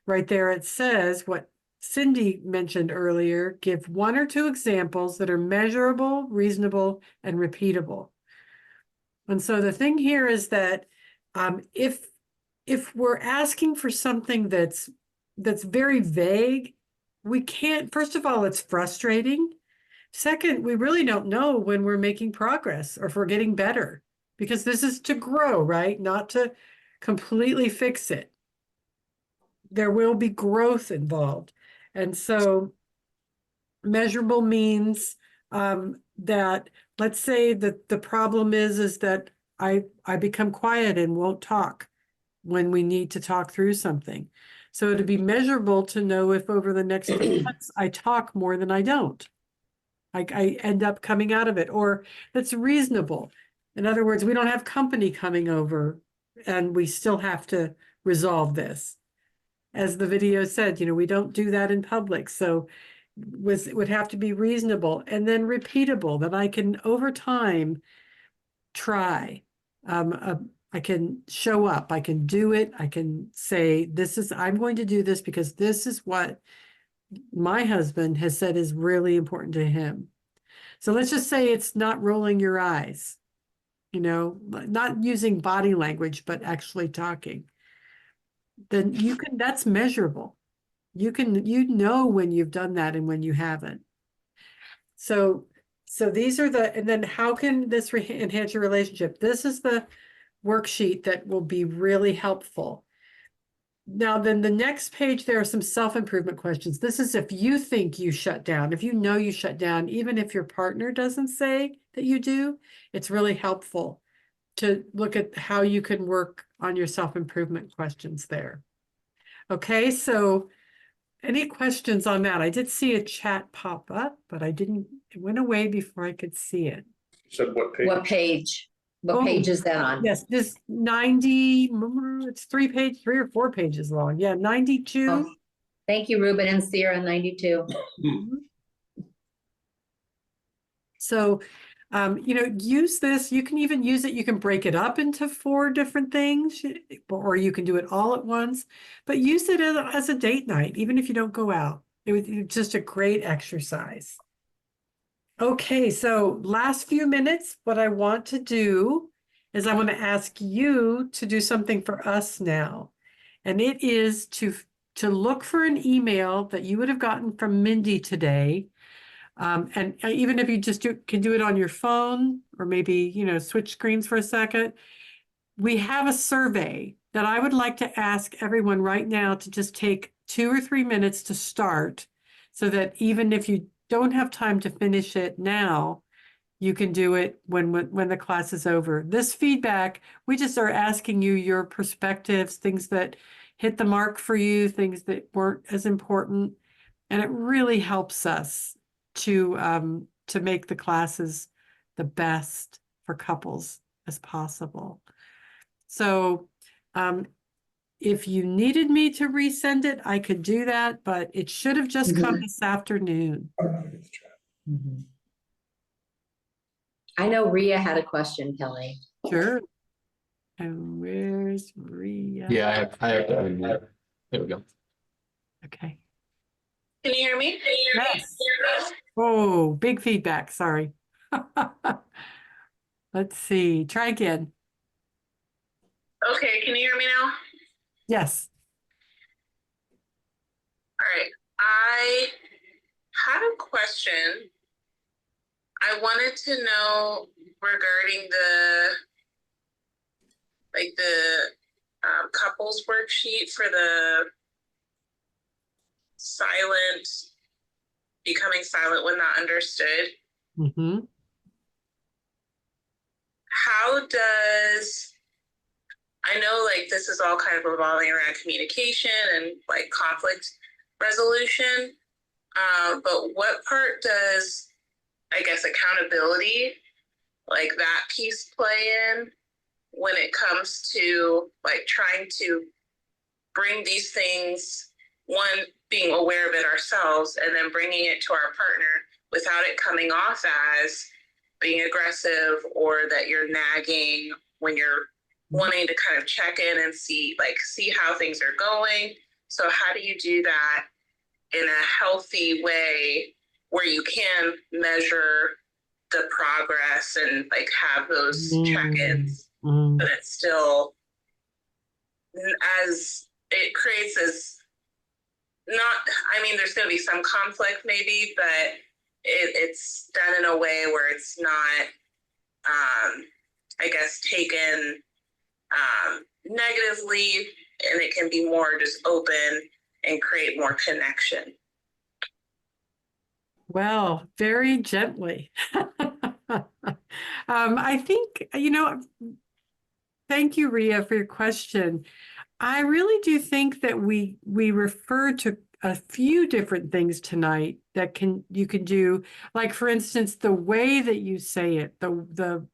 right there, it says what Cindy mentioned earlier, give 1 or 2 examples that are measurable, reasonable, and repeatable. And so the thing here is that if we're asking for something that's very vague, we can't, first of all, it's frustrating. Second, we really don't know when we're making progress or if we're getting better, because this is to grow, right? Not to completely fix it. There will be growth involved. And so measurable means that, let's say that the problem is that I become quiet and won't talk when we need to talk through something. So it'd be measurable to know if over the next 3 months I talk more than I don't. I end up coming out of it, or it's reasonable. In other words, we don't have company coming over and we still have to resolve this. As the video said, you know, we don't do that in public. So it would have to be reasonable and then repeatable, that I can over time try. I can show up, I can do it. I can say, I'm going to do this because this is what my husband has said is really important to him. So let's just say it's not rolling your eyes, you know, not using body language, but actually talking. Then that's measurable. You know when you've done that and when you haven't. So these are and then how can this enhance your relationship? This is the worksheet that will be really helpful. Now, then the next page, there are some self-improvement questions. This is if you think you shut down, if you know you shut down, even if your partner doesn't say that you do, it's really helpful to look at how you can work on your self-improvement questions there. Okay, so any questions on that? I did see a chat pop up, but it went away before I could see it. You said what page? What page? What page is that on? Yes, this 90, it's 3 or 4 pages long. Yeah, 92. Oh, thank you, Ruben and Sierra, 92. So, you know, use this. You can even use it. You can break it up into 4 different things, or you can do it all at once, but use it as a date night, even if you don't go out. It's just a great exercise. Okay, so last few minutes, what I want to do is I want to ask you to do something for us now. And it is to look for an email that you would have gotten from Mindy today. And even if you just can do it on your phone, or maybe, you know, switch screens for a second. We have a survey that I would like to ask everyone right now to just take 2 or 3 minutes to start, so that even if you don't have time to finish it now, you can do it when the class is over. This feedback, we just are asking you your perspectives, things that hit the mark for you, things that weren't as important. And it really helps us to make the classes the best for couples as possible. So if you needed me to resend it, I could do that, but it should have just come this afternoon. I know Rhea had a question, Kelly. Sure. And where's Ria? Yeah, I have to unmute. There we go. Okay. Can you hear me? Yes. Oh, big feedback. Sorry. Let's see. Try again. Okay, can you hear me now? Yes. All right. I had a question. I wanted to know regarding the couples worksheet for the becoming silent when not understood. Mm-hmm. How does, I know like this is all kind of revolving around communication and like conflict resolution, but what part does, I guess, accountability, like that piece play in when it comes to like trying to bring these things, one, being aware of it ourselves, and then bringing it to our partner without it coming off as being aggressive or that you're nagging when you're wanting to kind of check in and see how things are going. So how do you do that in a healthy way where you can measure the progress and like have those check-ins, but it's still as it creates as not, I mean, there's going to be some conflict maybe, but it's done in a way where it's not, I guess, taken negatively, and it can be more just open and create more connection. Well, very gently. I think, thank you, Ria, for your question. I really do think that we refer to a few different things tonight that you can do. Like, for instance, the way that you say it, the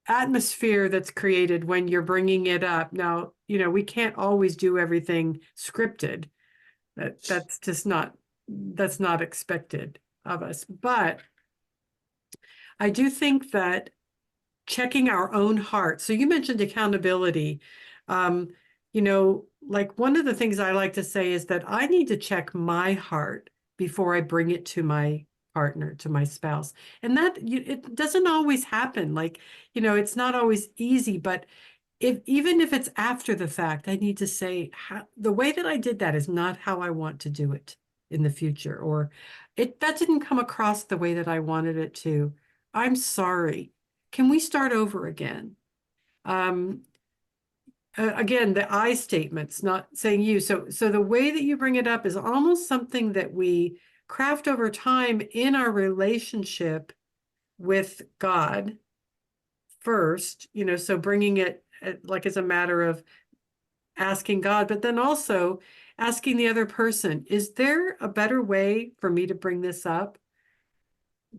atmosphere that's created when you're bringing it up. Now, we can't always do everything scripted. That's just not expected of us. But I do think that checking our own heart. So you mentioned accountability. Like one of the things I like to say is that I need to check my heart before I bring it to my partner, to my spouse. And that it doesn't always happen. Like, it's not always easy, but even if it's after the fact, I need to say the way that I did that is not how I want to do it in the future, or that didn't come across the way that I wanted it to. I'm sorry. Can we start over again? Again, the I statements, not saying you. So the way that you bring it up is almost something that we craft over time in our relationship with God first, so bringing it like as a matter of asking God, but then also asking the other person, is there a better way for me to bring this up?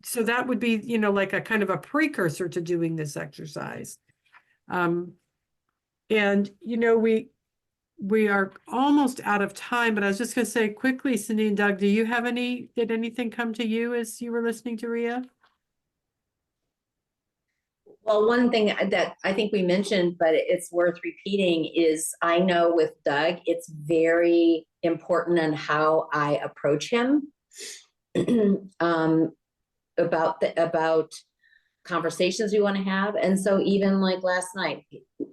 So that would be, like a kind of a precursor to doing this exercise. And, we are almost out of time, but I was just going to say quickly, Cindy and Doug, did anything come to you as you were listening to Ria? Well, one thing that I think we mentioned, but it's worth repeating, is I know with Doug, it's very important on how I approach him about conversations we want to have. And so even like last night,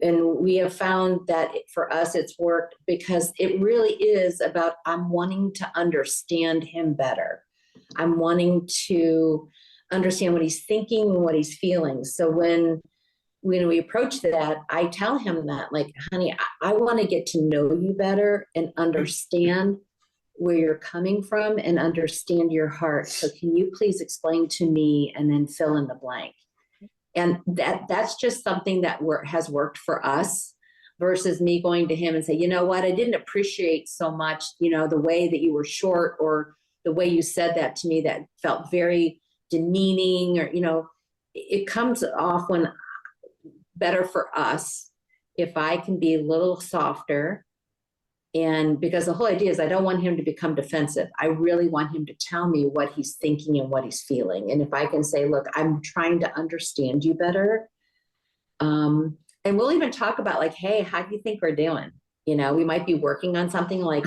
and we have found that for us, it's worked because it really is about, I'm wanting to understand him better. I'm wanting to understand what he's thinking and what he's feeling. So when we approach that, I tell him that, like, honey, I want to get to know you better and understand where you're coming from and understand your heart. So can you please explain to me, and then fill in the blank. And that's just something that has worked for us, versus me going to him and say, you know what, I didn't appreciate so much, the way that you were short, or the way you said that to me, that felt very demeaning, or, it comes off when better for us if I can be a little softer. And because the whole idea is I don't want him to become defensive. I really want him to tell me what he's thinking and what he's feeling. And if I can say, look, I'm trying to understand you better. And we'll even talk about like, hey, how do you think we're doing? You know, we might be working on something like,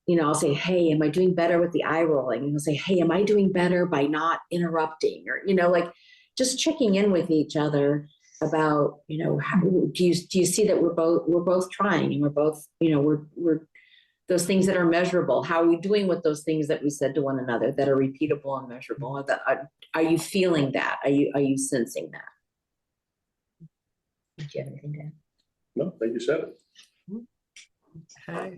you know, I'll say, hey, am I doing better with the eye rolling? And he'll say, hey, am I doing better by not interrupting? Or, you know, like just checking in with each other about, you know, how, do you see that we're both trying, and we're both, you know, we're those things that are measurable. How are we doing with those things that we said to one another that are repeatable and measurable? Are you feeling that? Are you sensing that? Do you have anything to add? No, I think you said it. Okay.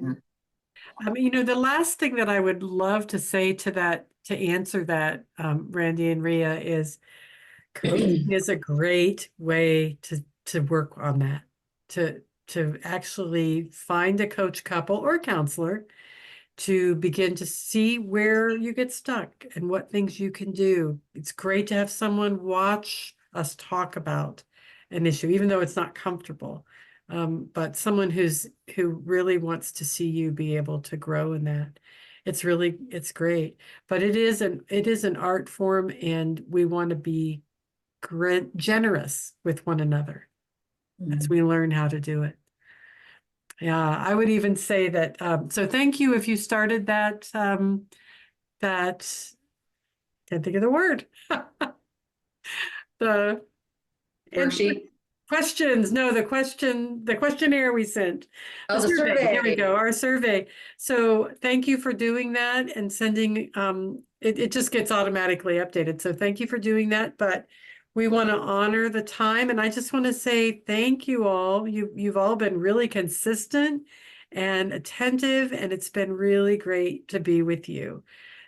You know, the last thing that I would love to say to that, to answer that, Randy and Rhea, is coaching is a great way to work on that, to actually find a coach couple or counselor to begin to see where you get stuck and what things you can do. It's great to have someone watch us talk about an issue, even though it's not comfortable. But someone who really wants to see you be able to grow in that. It's great. But it is an art form, and we want to be generous with one another as we learn how to do it. Yeah, I would even say that, so thank you if you started that, can't think of the word. The Worksheet. Questions, no, the questionnaire we sent. Oh, the survey. There we go, our survey. So thank you for doing that and sending, it just gets automatically updated. So thank you for doing that, but we want to honor the time. And I just want to say thank you all. You've all been really consistent and attentive, and it's been really great to be with you.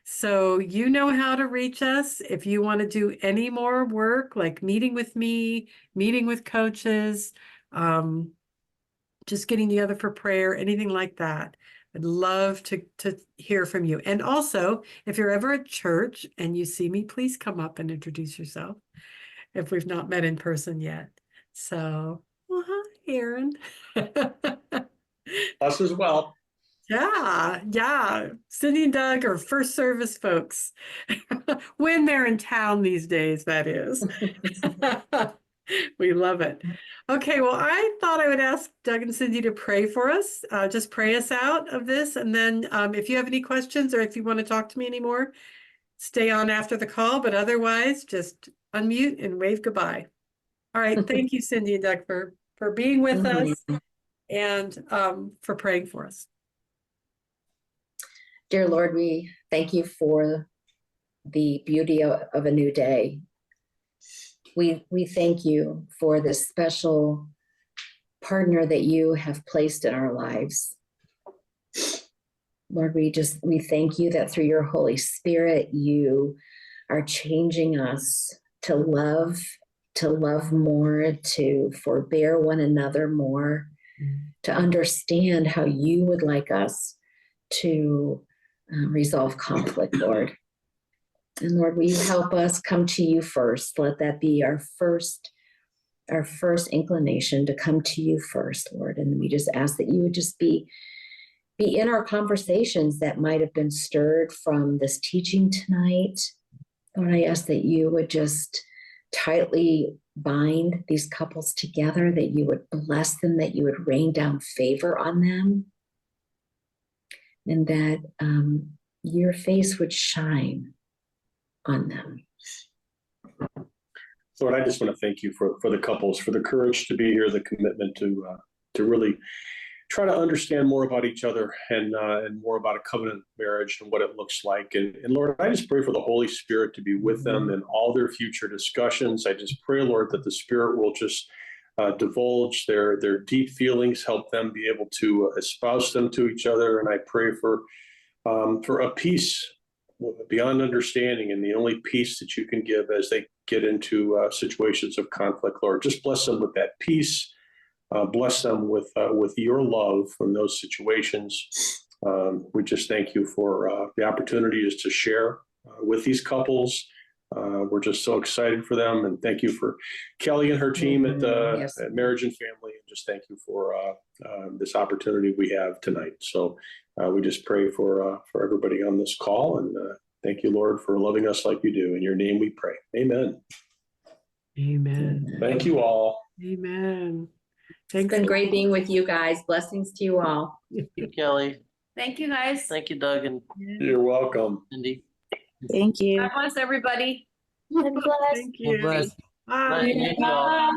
So you know how to reach us if you want to do any more work, like meeting with me, meeting with coaches, just getting together for prayer, anything like that. I'd love to hear from you. And also, if you're ever at church and you see me, please come up and introduce yourself if we've not met in person yet. So, well, hi, Aaron. Us as well. Yeah. Cindy and Doug are first service folks. When they're in town these days, that is. We love it. Okay, well, I thought I would ask Doug and Cindy to pray for us. Just pray us out of this. And then if you have any questions or if you want to talk to me anymore, stay on after the call. But otherwise, just unmute and wave goodbye. All right. Thank you, Cindy and Doug, for being with us and for praying for us. Dear Lord, we thank you for the beauty of a new day. We thank you for this special partner that you have placed in our lives. Lord, we thank you that through your Holy Spirit, you are changing us to love more, to forbear one another more, to understand how you would like us to resolve conflict, Lord. And Lord, will you help us come to you first? Let that be our first inclination, to come to you first, Lord. And we just ask that you would just be in our conversations that might have been stirred from this teaching tonight. Lord, I ask that you would just tightly bind these couples together, that you would bless them, that you would rain down favor on them, and that your face would shine on them. Lord, I just want to thank you for the couples, for the courage to be here, the commitment to really try to understand more about each other and more about a covenant marriage and what it looks like. And Lord, I just pray for the Holy Spirit to be with them in all their future discussions. I just pray, Lord, that the Spirit will just divulge their deep feelings, help them be able to espouse them to each other. And I pray for a peace beyond understanding, and the only peace that you can give as they get into situations of conflict. Lord, just bless them with that peace. Bless them with your love from those situations. We just thank you for the opportunities to share with these couples. We're just so excited for them, and thank you for Kelly and her team at Marriage and Family, and just thank you for this opportunity we have tonight. So we just pray for everybody on this call, and thank you, Lord, for loving us like you do. In your name we pray. Amen. Amen. Thank you all. Amen. It's Thanks. been great being with you guys. Blessings to you all. Thank you, Kelly. Thank you, guys. Thank you, Doug and You're welcome. Cindy. Thank you. God bless everybody. Thank you. Well, bless. Bye. Night, y'all.